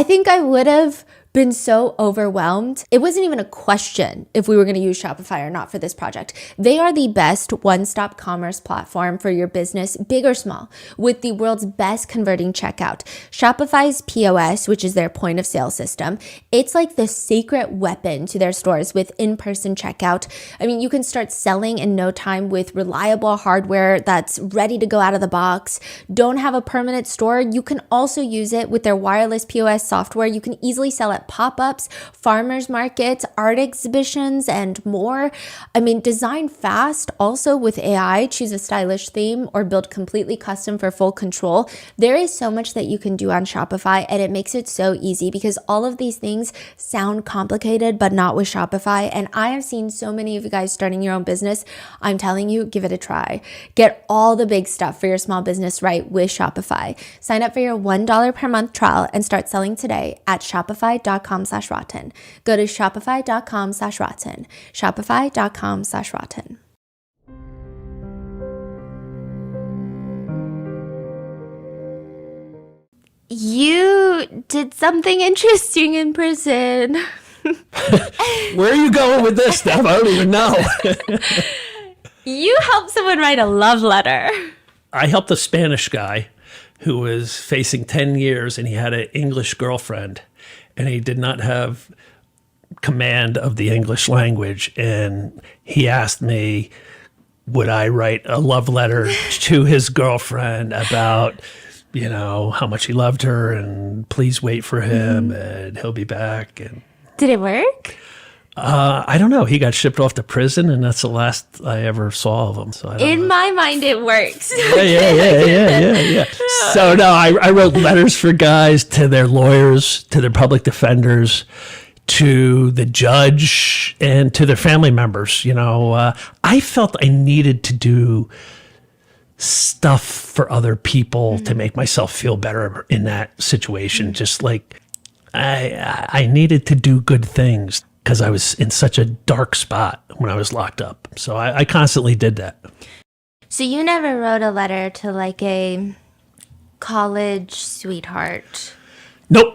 think I would have been so overwhelmed. It wasn't even a question if we were going to use Shopify or not for this project. They are the best one-stop commerce platform for your business, big or small, with the world's best converting checkout. Shopify's POS, which is their point of sale system, it's like the secret weapon to their stores with in-person checkout. I mean, you can start selling in no time with reliable hardware that's ready to go out of the box. Don't have a permanent store? You can also use it with their wireless POS software. You can easily sell at at pop-ups, farmers markets, art exhibitions, and more. I mean, design fast also with AI, choose a stylish theme, or build completely custom for full control. There is so much that you can do on Shopify, and it makes it so easy because all of these things sound complicated, but not with Shopify. And I have seen so many of you guys starting your own business. I'm telling you, give it a try. Get all the big stuff for your small business right with Shopify. Sign up for your $1 per month trial and start selling today at shopify.com/rotten. Go to shopify.com/rotten. Shopify.com/rotten. You did something interesting in prison. Where are you going with this, Steph? I don't even know. You helped someone write a love letter. I helped a Spanish guy who was facing 10 years, and he had an English girlfriend, and he did not have command of the English language. And he asked me, would I write a love letter to his girlfriend about, you know, how much he loved her, and please wait for him, and he'll be back. And did it work? I don't know. He got shipped off to prison, and that's the last I ever saw of him. So I don't In know. my mind, it works. Yeah. So no, I wrote letters for guys to their lawyers, to their public defenders, to the judge, and to their family members. You know, I felt I needed to do stuff for other people to make myself feel better in that situation. Just like I needed to do good things because I was in such a dark spot when I was locked up. So I constantly did that. So you never wrote a letter to like a college sweetheart. Nope.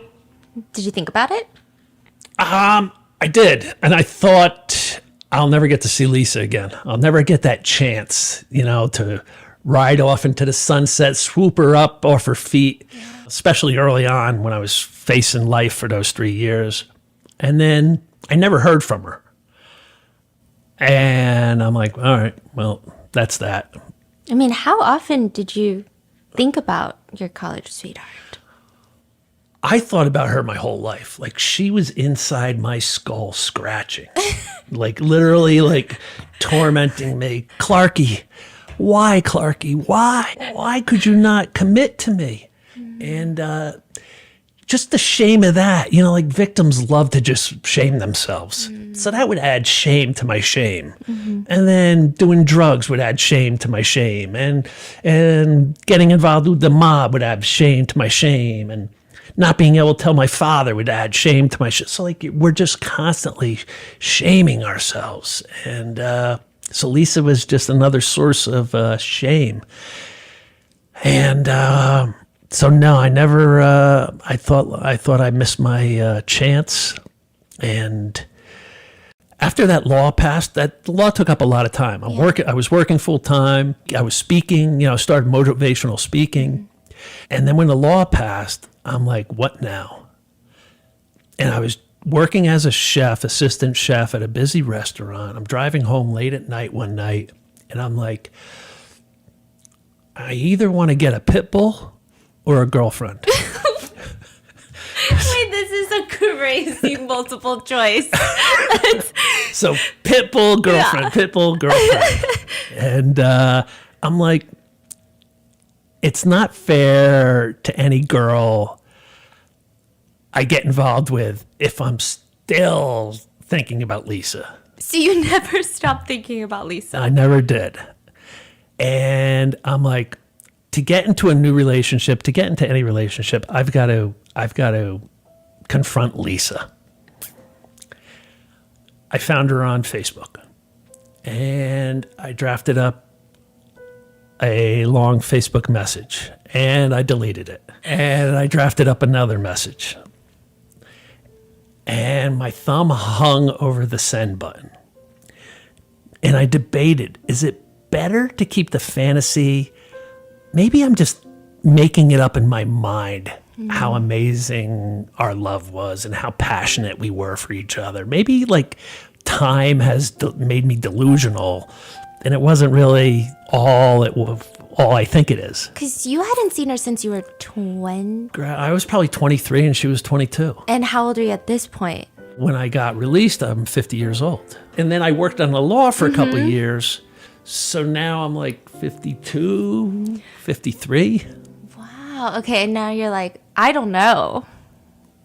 Did you think about it? I did. And I thought I'll never get to see Lisa again. I'll never get that chance, you know, to ride off into the sunset, swoop her up off her feet, especially early on when I was facing life for those 3 years. And then I never heard from her. And I'm like, all right, well, that's that. I mean, how often did you think about your college sweetheart? I thought about her my whole life. Like, she was inside my skull scratching, like literally like tormenting me. Clarky, why, Clarky? Why? Why could you not commit to me? And just the shame of that, you know, like victims love to just shame themselves. So that would add shame to my shame. And then doing drugs would add shame to my shame. And getting involved with the mob would add shame to my shame. And not being able to tell my father would add shame to my shame. So like we're just constantly shaming ourselves. And so Lisa was just another source of shame. And so no, I never. I thought I missed my chance, and after that law passed, that law took up a lot of time. I was working full time. I was speaking. You know, started motivational speaking, and then when the law passed, I'm like, what now? And I was working as a chef, assistant chef at a busy restaurant. I'm driving home late at night one night, and I'm like, I either want to get a pit bull or a girlfriend. Wait, this is a crazy multiple choice. So pit bull, girlfriend, pit bull, girlfriend. And I'm like, it's not fair to any girl I get involved with if I'm still thinking about Lisa. So you never stopped thinking about Lisa? I never did. And I'm like, to get into a new relationship, to get into any relationship, I've got to confront Lisa. I found her on Facebook, and I drafted up a long Facebook message, and I deleted it. And I drafted up another message, and my thumb hung over the send button. And I debated, is it better to keep the fantasy? Maybe I'm just making it up in my mind how amazing our love was and how passionate we were for each other. Maybe like time has made me delusional, and it wasn't really all all I think it is. Because you hadn't seen her since you were 20. I was probably 23 and she was 22. And how old are you at this point? When I got released, I'm 50 years old. And then I worked on the law for a couple of years. So now I'm like 52, 53. Wow. Okay. And now you're like, I don't know.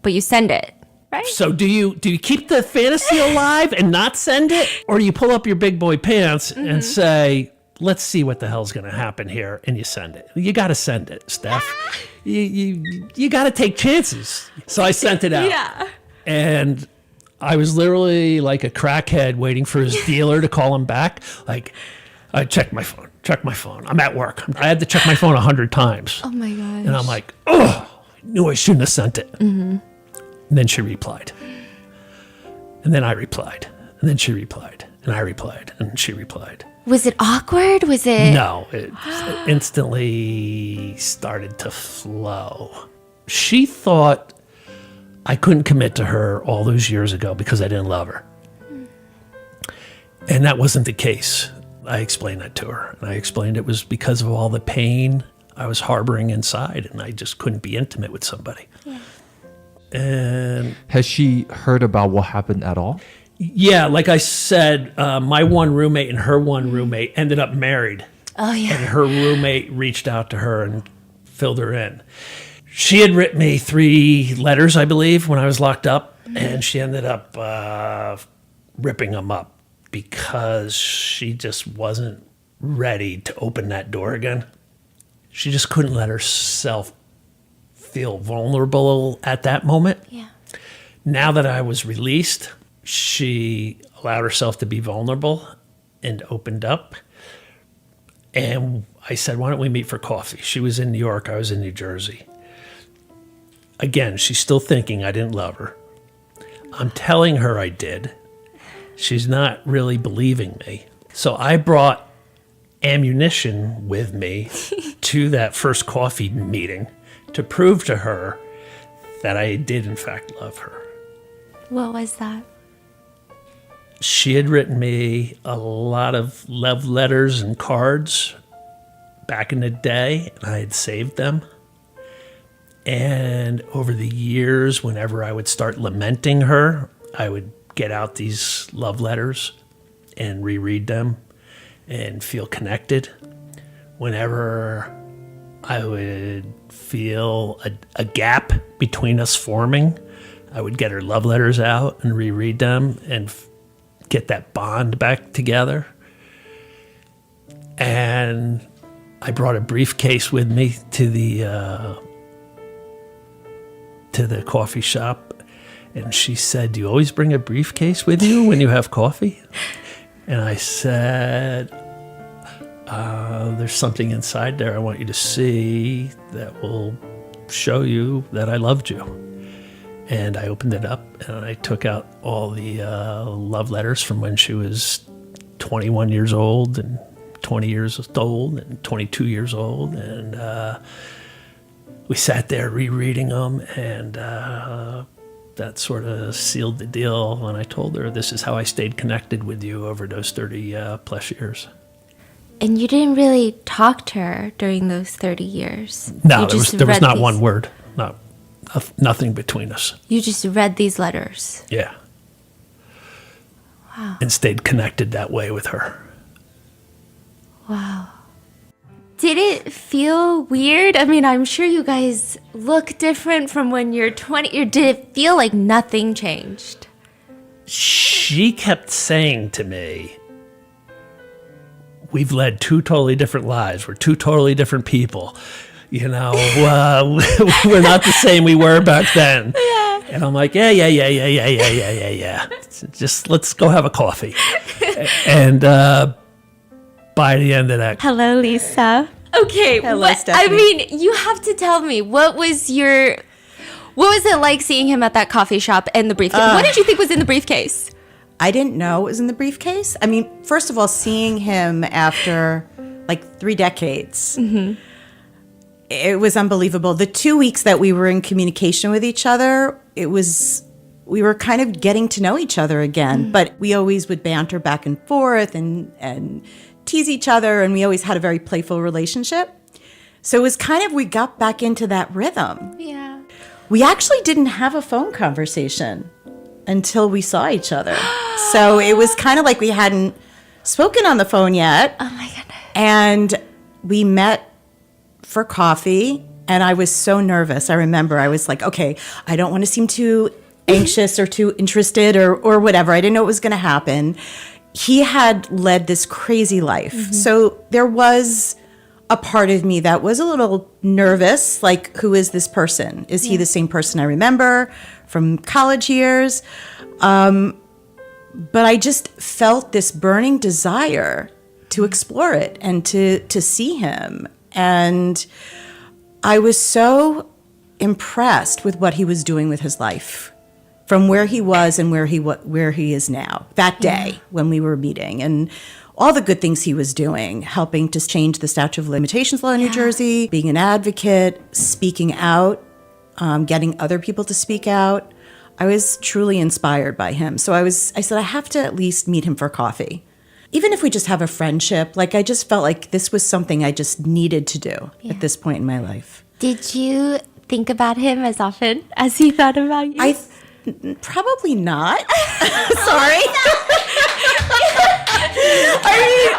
But you send it, right? So do you keep the fantasy alive and not send it? Or do you pull up your big boy pants and say, let's see what the hell's going to happen here, and you send it? You got to send it, Steph. You got to take chances. So I sent it out. Yeah. And I was literally like a crackhead waiting for his dealer to call him back. Like, I check my phone. I'm at work. I had to check my phone 100 times. Oh my gosh. And I'm like, oh, I knew I shouldn't have sent it. And then she replied. And then I replied. And then she replied. And I replied. And she replied. Was it awkward? Was it? No, it instantly started to flow. She thought I couldn't commit to her all those years ago because I didn't love her. And that wasn't the case. I explained that to her. And I explained it was because of all the pain I was harboring inside, and I just couldn't be intimate with somebody. Yeah. And Has she heard about what happened at all? yeah, like I said, my one roommate and her one roommate ended up married. Oh, yeah. And her roommate reached out to her and filled her in. She had written me 3 letters, I believe, when I was locked up, and she ended up ripping them up because she just wasn't ready to open that door again. She just couldn't let herself feel vulnerable at that moment. Yeah. Now that I was released, she allowed herself to be vulnerable and opened up. And I said, why don't we meet for coffee? She was in New York. I was in New Jersey. Again, she's still thinking I didn't love her. I'm telling her I did. She's not really believing me. So I brought ammunition with me to that first coffee meeting to prove to her that I did, in fact, love her. What was that? She had written me a lot of love letters and cards back in the day, and I had saved them. And over the years, whenever I would start lamenting her, I would get out these love letters and reread them and feel connected. Whenever I would feel a gap between us forming, I would get her love letters out and reread them and get that bond back together. And I brought a briefcase with me to the coffee shop, and she said, do you always bring a briefcase with you when you have coffee? And I said, there's something inside there I want you to see that will show you that I loved you. And I opened it up and I took out all the love letters from when she was 21 years old and 20 years old and 22 years old. And we sat there rereading them, and that sort of sealed the deal. And I told her, this is how I stayed connected with you over those 30 plus years. And you didn't really talk to her during those 30 years. No, You there just was read not these- one word. Nothing between us. You just read these letters. Yeah. Wow. And stayed connected that way with her. Wow. Did it feel weird? I mean, I'm sure you guys look different from when you're 20. Or did it feel like nothing changed? She kept saying to me, we've led 2 totally different lives. We're 2 totally different people. You know, we're not the same we were back then. Yeah. And I'm like, yeah. Just let's go have a coffee. And by the end of that, Hello, Lisa. Okay. Hello, I Stephanie. mean, you have to tell me, what was it like seeing him at that coffee shop and the briefcase? What did you think was in the briefcase? I didn't know it was in the briefcase. I mean, first of all, seeing him after like 3 decades, it was unbelievable. The 2 weeks that we were in communication with each other, we were kind of getting to know each other again. But we always would banter back and forth and tease each other, and we always had a very playful relationship. So it was kind of, we got back into that rhythm. Yeah. We actually didn't have a phone conversation until we saw each other. So it was kind of like we hadn't spoken on the phone yet. Oh my goodness. And we met for coffee, and I was so nervous. I remember I was like, okay, I don't want to seem too anxious or too interested or whatever. I didn't know what was going to happen. He had led this crazy life. So there was a part of me that was a little nervous, like, who is this person? Is he the same person I remember from college years? But I just felt this burning desire to explore it and to see him. And I was so impressed with what he was doing with his life, from where he was and where he is now, that day when we were meeting, and all the good things he was doing, helping to change the statute of limitations law in New Jersey, being an advocate, speaking out, getting other people to speak out. I was truly inspired by him. So I said, I have to at least meet him for coffee. Even if we just have a friendship, like, I just felt like this was something I just needed to do at this point in my life. Did you think about him as often as he thought about you? Probably not. Sorry. I mean,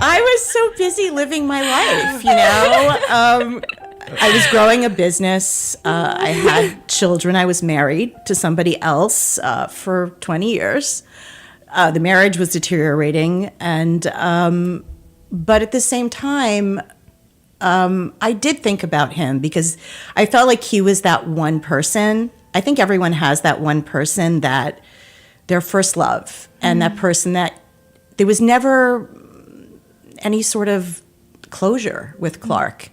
I was so busy living my life, you know. I was growing a business. I had children. I was married to somebody else for 20 years. The marriage was deteriorating, and but at the same time, I did think about him because I felt like he was that one person. I think everyone has that one person that their first love, and that person that there was never any sort of closure with Clark.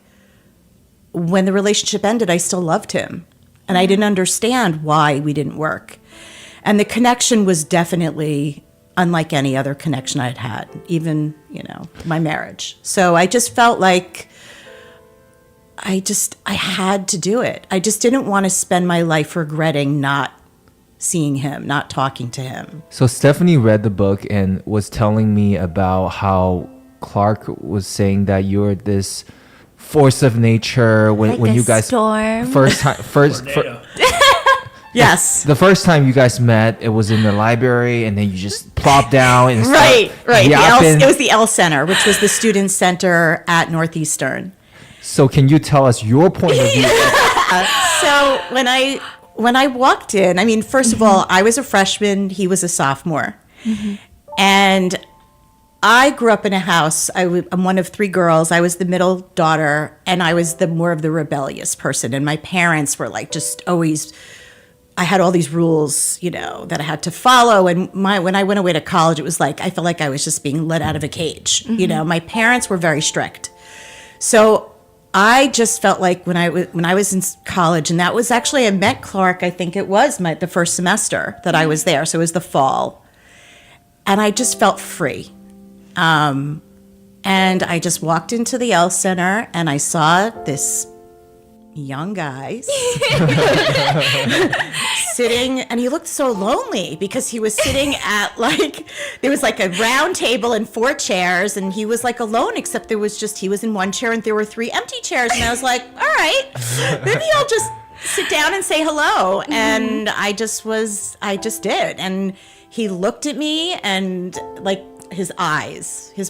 When the relationship ended, I still loved him, and I didn't understand why we didn't work. And the connection was definitely unlike any other connection I'd had, even, you know, my marriage. So I just felt like I had to do it. I just didn't want to spend my life regretting not seeing him, not talking to him. So Stephanie read the book and was telling me about how Clark was saying that you're this force of nature when Like a you guys storm. Tornado. Yes. The first time you guys met, it was in the library, and then you just plopped down and Right. yapping. It was the L Center, which was the student center at Northeastern. So can you tell us your point of view? So when I walked in, I mean, first of all, I was a freshman, he was a sophomore. And I grew up in a house. I'm one of three girls. I was the middle daughter, and I was more of the rebellious person. And my parents were like just always, I had all these rules, you know, that I had to follow. And when I went away to college, it was like, I felt like I was just being let out of a cage. You know, my parents were very strict. So I just felt like when I was in college, and that was actually, I met Clark, I think it was the first semester that I was there. So it was the fall. And I just felt free. And I just walked into the L Center, and I saw this young guy sitting, and he looked so lonely because he was sitting at there was like a round table and 4 chairs, and he was like alone, except he was in one chair and there were 3 empty chairs. And I was like, all right, maybe I'll just sit down and say hello. And I just did. And he looked at me, and like, his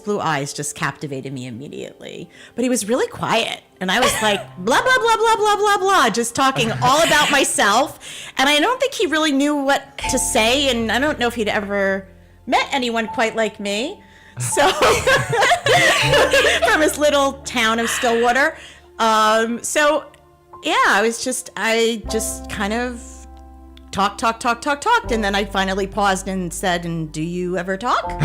blue eyes just captivated me immediately. But he was really quiet. And I was like, blah, blah, blah, blah, blah, blah, blah, just talking all about myself. And I don't think he really knew what to say. And I don't know if he'd ever met anyone quite like me. So, from his little town of Stillwater. So, yeah, I just kind of talked, and then I finally paused and said, and do you ever talk? And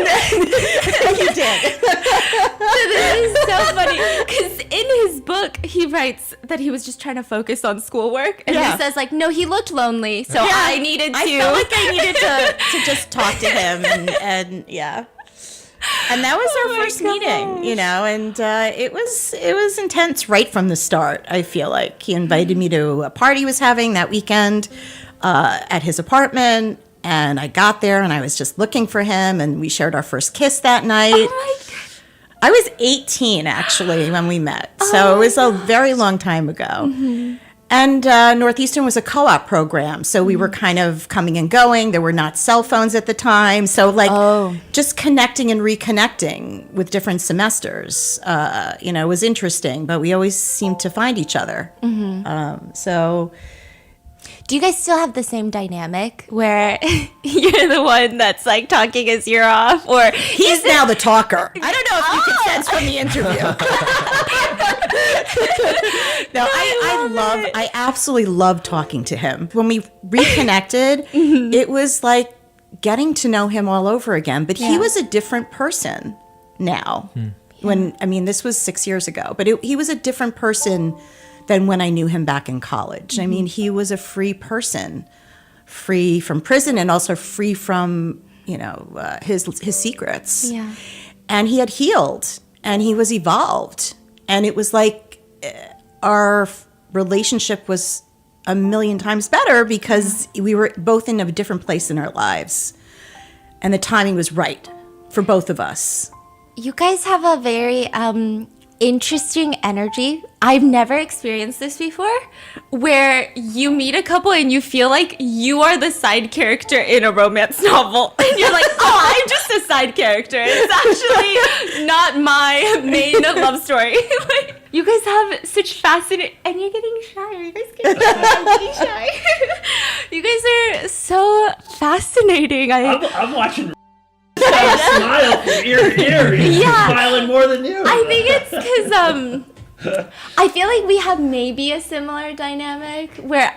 then he did. This is so funny because in his book he writes that he was just trying to focus on schoolwork, and Yeah. he says like, no, he looked lonely, so I needed to. I felt like I needed to just talk to him, and yeah. And that was our first meeting, you know, and it was intense right from the start. I feel like he invited me to a party he was having that weekend at his apartment, And I got there and I was just looking for him, and we shared our first kiss that night. Oh my God. I was 18 actually when we met. So it was a very long time ago. Mm-hmm. And Northeastern was a co-op program. So we were kind of coming and going. There were not cell phones at the time. So just connecting and reconnecting with different semesters, was interesting. But we always seemed to find each other. So Do you guys still have the same dynamic where you're the one that's like talking his ear off, or he's now the talker? I don't know if you can sense from the interview. No, I absolutely love talking to him. When we reconnected, it was like getting to know him all over again. But he was a different person now. This was 6 years ago, but he was a different person than when I knew him back in college. I mean, he was a free person, free from prison and also free from, his secrets. Yeah. And he had healed and he was evolved. And it was like our relationship was a million times better because we were both in a different place in our lives. And the timing was right for both of us. You guys have a very interesting energy. I've never experienced this before, where you meet a couple and you feel like you are the side character in a romance novel. And you're like, oh, I'm just a side character. It's actually not my main love story. Like, you guys have such fascinating, and you're getting shy. Are you guys getting shy? You guys are so fascinating. I'm watching smile from ear to ear. He's smiling more than you. I think it's because I feel like we have maybe a similar dynamic where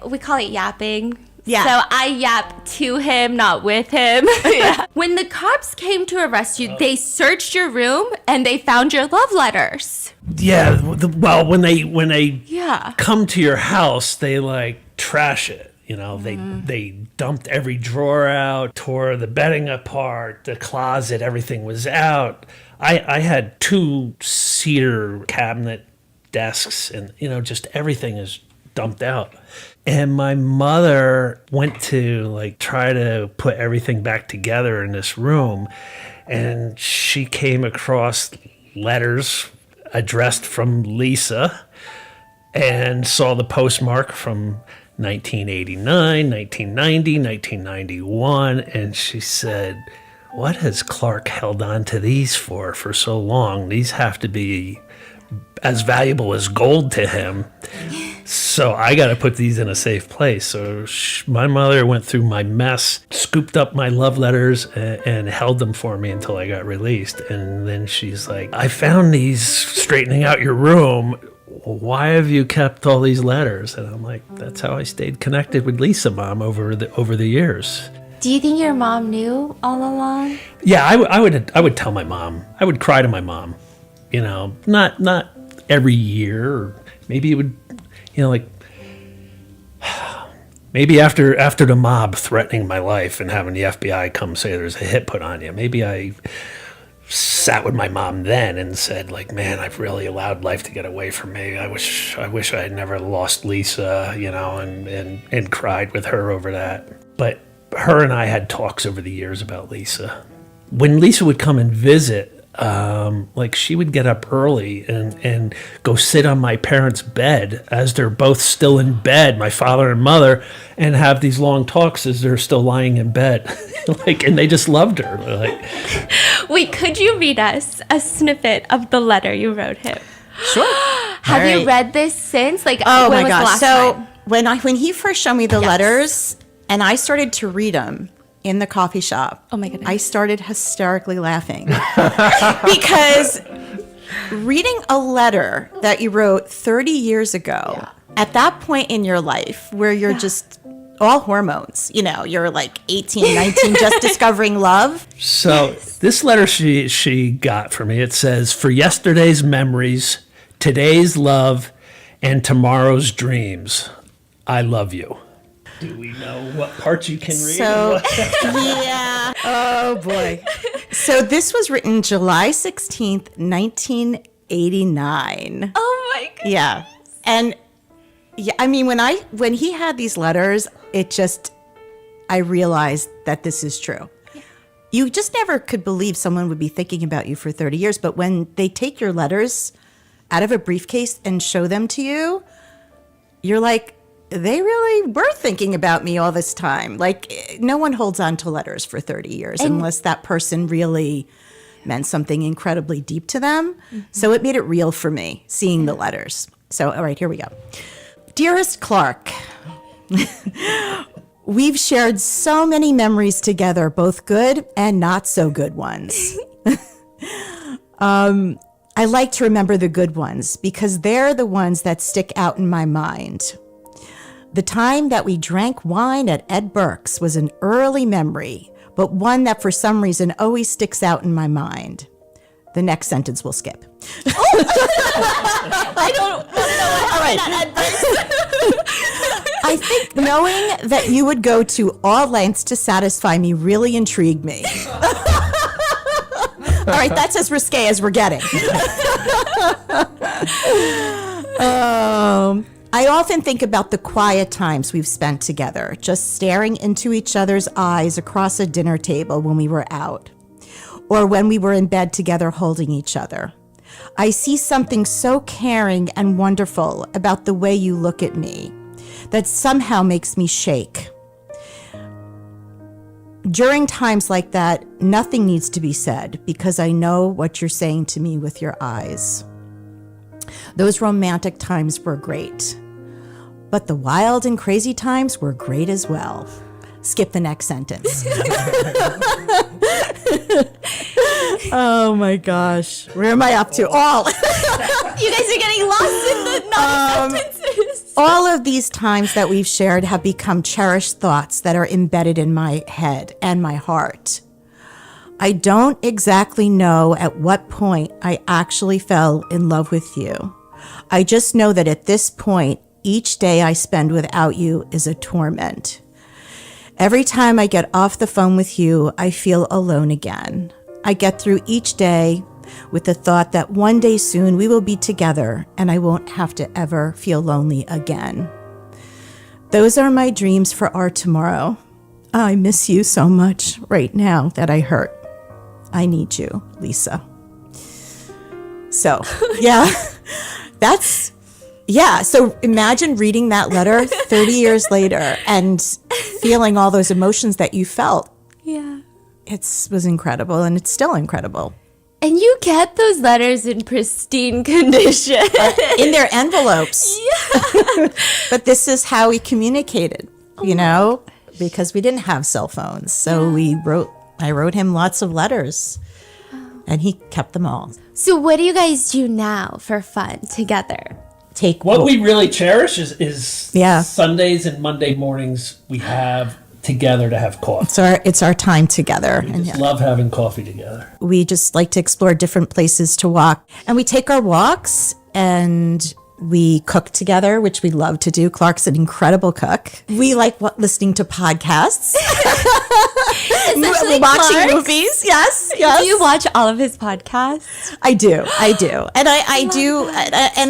we call it yapping. Yeah. So I yap to him, not with him. Yeah. When the cops came to arrest you, they searched your room and they found your love letters. Yeah. Well, when they Yeah. come to your house, they like trash it. They dumped every drawer out, tore the bedding apart, the closet, everything was out. I had 2 cedar cabinet desks and, just everything is dumped out. And my mother went to like try to put everything back together in this room. And she came across letters addressed from Lisa and saw the postmark from 1989, 1990, 1991, and she said, what has Clark held on to these for so long? These have to be as valuable as gold to him. So I got to put these in a safe place. So my mother went through my mess, scooped up my love letters and held them for me until I got released. And then she's like, I found these straightening out your room. Why have you kept all these letters? And I'm like, that's how I stayed connected with Lisa, Mom, over the years. Do you think your mom knew all along? Yeah, I would tell my mom. I would cry to my mom. Not every year, or maybe it would, maybe after the mob threatening my life and having the FBI come say there's a hit put on you. Maybe I sat with my mom then and said, like, man, I've really allowed life to get away from me. I wish I had never lost Lisa, and cried with her over that. But her and I had talks over the years about Lisa. When Lisa would come and visit, she would get up early and go sit on my parents' bed as they're both still in bed, my father and mother, and have these long talks as they're still lying in bed. And they just loved her. Wait, could you read us a snippet of the letter you wrote him? Sure. Have you read this since? Oh when my was gosh. the last time? When he first showed me the letters and I started to read them in the coffee shop. Oh my goodness. I started hysterically laughing because reading a letter that you wrote 30 years ago at that point in your life where you're just all hormones, you're like 18, 19, just discovering love. So this letter she got for me, it says, for yesterday's memories, today's love, and tomorrow's dreams, I love you. Do we know what parts you can read? So, yeah. Oh, boy. So this was written July 16th, 1989. Oh my god. Yeah. And yeah, I mean, when he had these letters, I realized that this is true. You just never could believe someone would be thinking about you for 30 years. But when they take your letters out of a briefcase and show them to you, you're like, they really were thinking about me all this time. Like, no one holds on to letters for 30 years unless that person really meant something incredibly deep to them. So it made it real for me, seeing the letters. So, all right, here we go. Dearest Clark, we've shared so many memories together, both good and not so good ones. I like to remember the good ones because they're the ones that stick out in my mind. The time that we drank wine at Ed Burke's was an early memory, but one that for some reason always sticks out in my mind. The next sentence we'll skip. I don't want to know what happened at Ed Burke's. I think knowing that you would go to all lengths to satisfy me really intrigued me. All right, that's as risque as we're getting. I often think about the quiet times we've spent together, just staring into each other's eyes across a dinner table when we were out, or when we were in bed together holding each other. I see something so caring and wonderful about the way you look at me that somehow makes me shake. During times like that, nothing needs to be said because I know what you're saying to me with your eyes. Those romantic times were great, but the wild and crazy times were great as well. Skip the next sentence. Oh my gosh. Where am I up to? All. You guys are getting lost in the non-sentences. All of these times that we've shared have become cherished thoughts that are embedded in my head and my heart. I don't exactly know at what point I actually fell in love with you. I just know that at this point, each day I spend without you is a torment. Every time I get off the phone with you, I feel alone again. I get through each day with the thought that one day soon we will be together and I won't have to ever feel lonely again. Those are my dreams for our tomorrow. I miss you so much right now that I hurt. I need you, Lisa. So, yeah, so imagine reading that letter 30 years later and feeling all those emotions that you felt. Yeah. It was incredible, and it's still incredible. And you kept those letters in pristine condition. In their envelopes. Yeah. But this is how we communicated, because we didn't have cell phones. So I wrote him lots of letters, and he kept them all. So what do you guys do now for fun together? What we really cherish is Sundays and Monday mornings we have together to have coffee. It's our time together. We just love having coffee together. We just like to explore different places to walk. And we take our walks and we cook together, which we love to do. Clark's an incredible cook. We like listening to podcasts. We're watching movies. Yes. Do you watch all of his podcasts? I do. And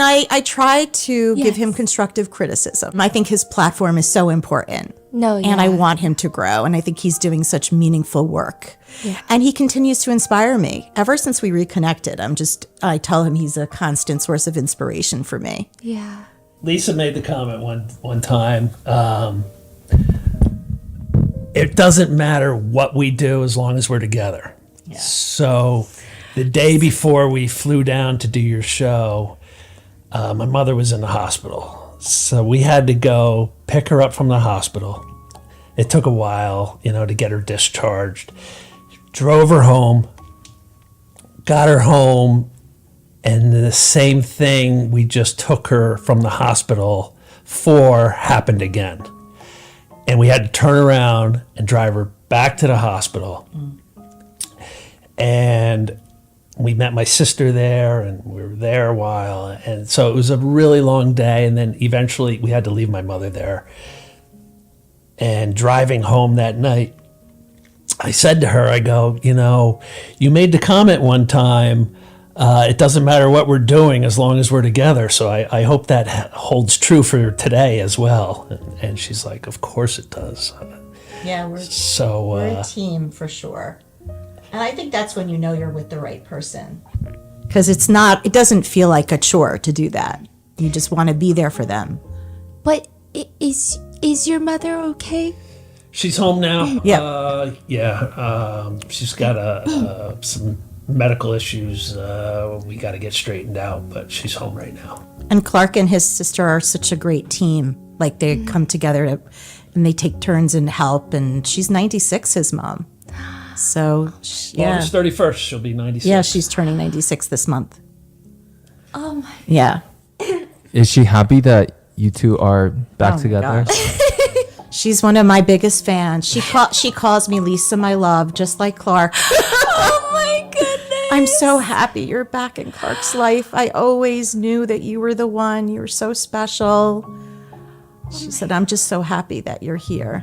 I try to give him constructive criticism. I think his platform is so important. And I want him to grow. And I think he's doing such meaningful work. Yeah. And he continues to inspire me. Ever since we reconnected, I tell him he's a constant source of inspiration for me. Yeah. Lisa made the comment one time, it doesn't matter what we do as long as we're together. Yeah. So the day before we flew down to do your show, my mother was in the hospital. So we had to go pick her up from the hospital. It took a while, to get her discharged. Drove her home, got her home, and the same thing we just took her from the hospital for happened again. And we had to turn around and drive her back to the hospital. And we met my sister there, and we were there a while. And so it was a really long day. And then eventually we had to leave my mother there. And driving home that night, I said to her, I go, you made the comment one time, it doesn't matter what we're doing as long as we're together. So I hope that holds true for today as well. And she's like, of course it does. Yeah, we're So a team for sure. And I think that's when you know you're with the right person. Because it doesn't feel like a chore to do that. You just want to be there for them. But is your mother okay? she's home now. Yeah. She's got some medical issues we got to get straightened out, but she's home right now. And Clark and his sister are such a great team. Like they come together and they take turns and help. And she's 96, his mom. So, yeah. August 31st, she'll be 96. Yeah, she's turning 96 this month. Oh my. Yeah. Is she happy that you two are back Oh my together? gosh. She's one of my biggest fans. She calls me Lisa, my love, just like Clark. Oh my goodness. I'm so happy you're back in Clark's life. I always knew that you were the one. You were so special. She said, I'm just so happy that you're here.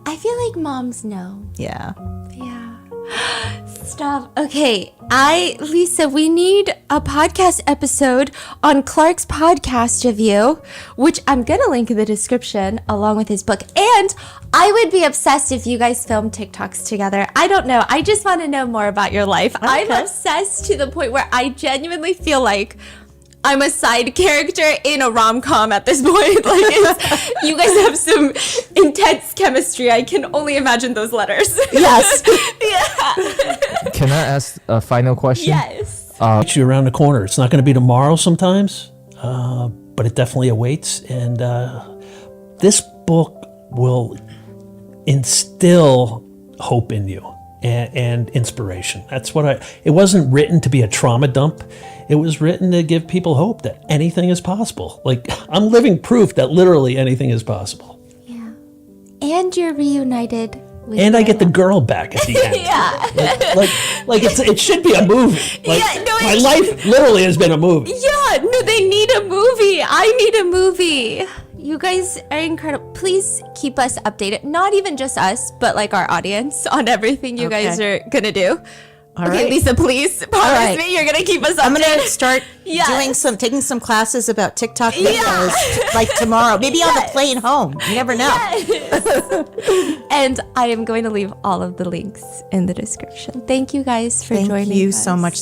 I feel like moms know. Yeah. Yeah. Stop. Okay. Lisa, we need a podcast episode on Clark's podcast review, which I'm going to link in the description along with his book. And I would be obsessed if you guys filmed TikToks together. I don't know. I just want to know more about your life. Okay. I'm obsessed to the point where I genuinely feel like I'm a side character in a rom-com at this point. Like, you guys have some intense chemistry. I can only imagine those letters. Yes. Yeah. Can I ask a final question? Yes. Meet you around the corner. It's not going to be tomorrow sometimes, but it definitely awaits. And this book will instill hope in you and inspiration. That's what it wasn't written to be a trauma dump. It was written to give people hope that anything is possible. Like, I'm living proof that literally anything is possible. Yeah. And you're reunited with And I your get the love. girl back at the end. Yeah. Like it should be a movie. Like, Yeah, no, my it life literally has been a movie. Yeah, no, they need a movie. I need a movie. You guys are incredible. Please keep us updated. Not even just us, but like our audience on everything you guys are gonna do. All Okay, right. Lisa, please promise right. me you're gonna keep us updated. I'm going to start Yes. taking some classes about TikTok videos like tomorrow. Maybe on the plane home. You never know. Yes. And I am going to leave all of the links in the description. Thank you guys for Thank joining you us. so much,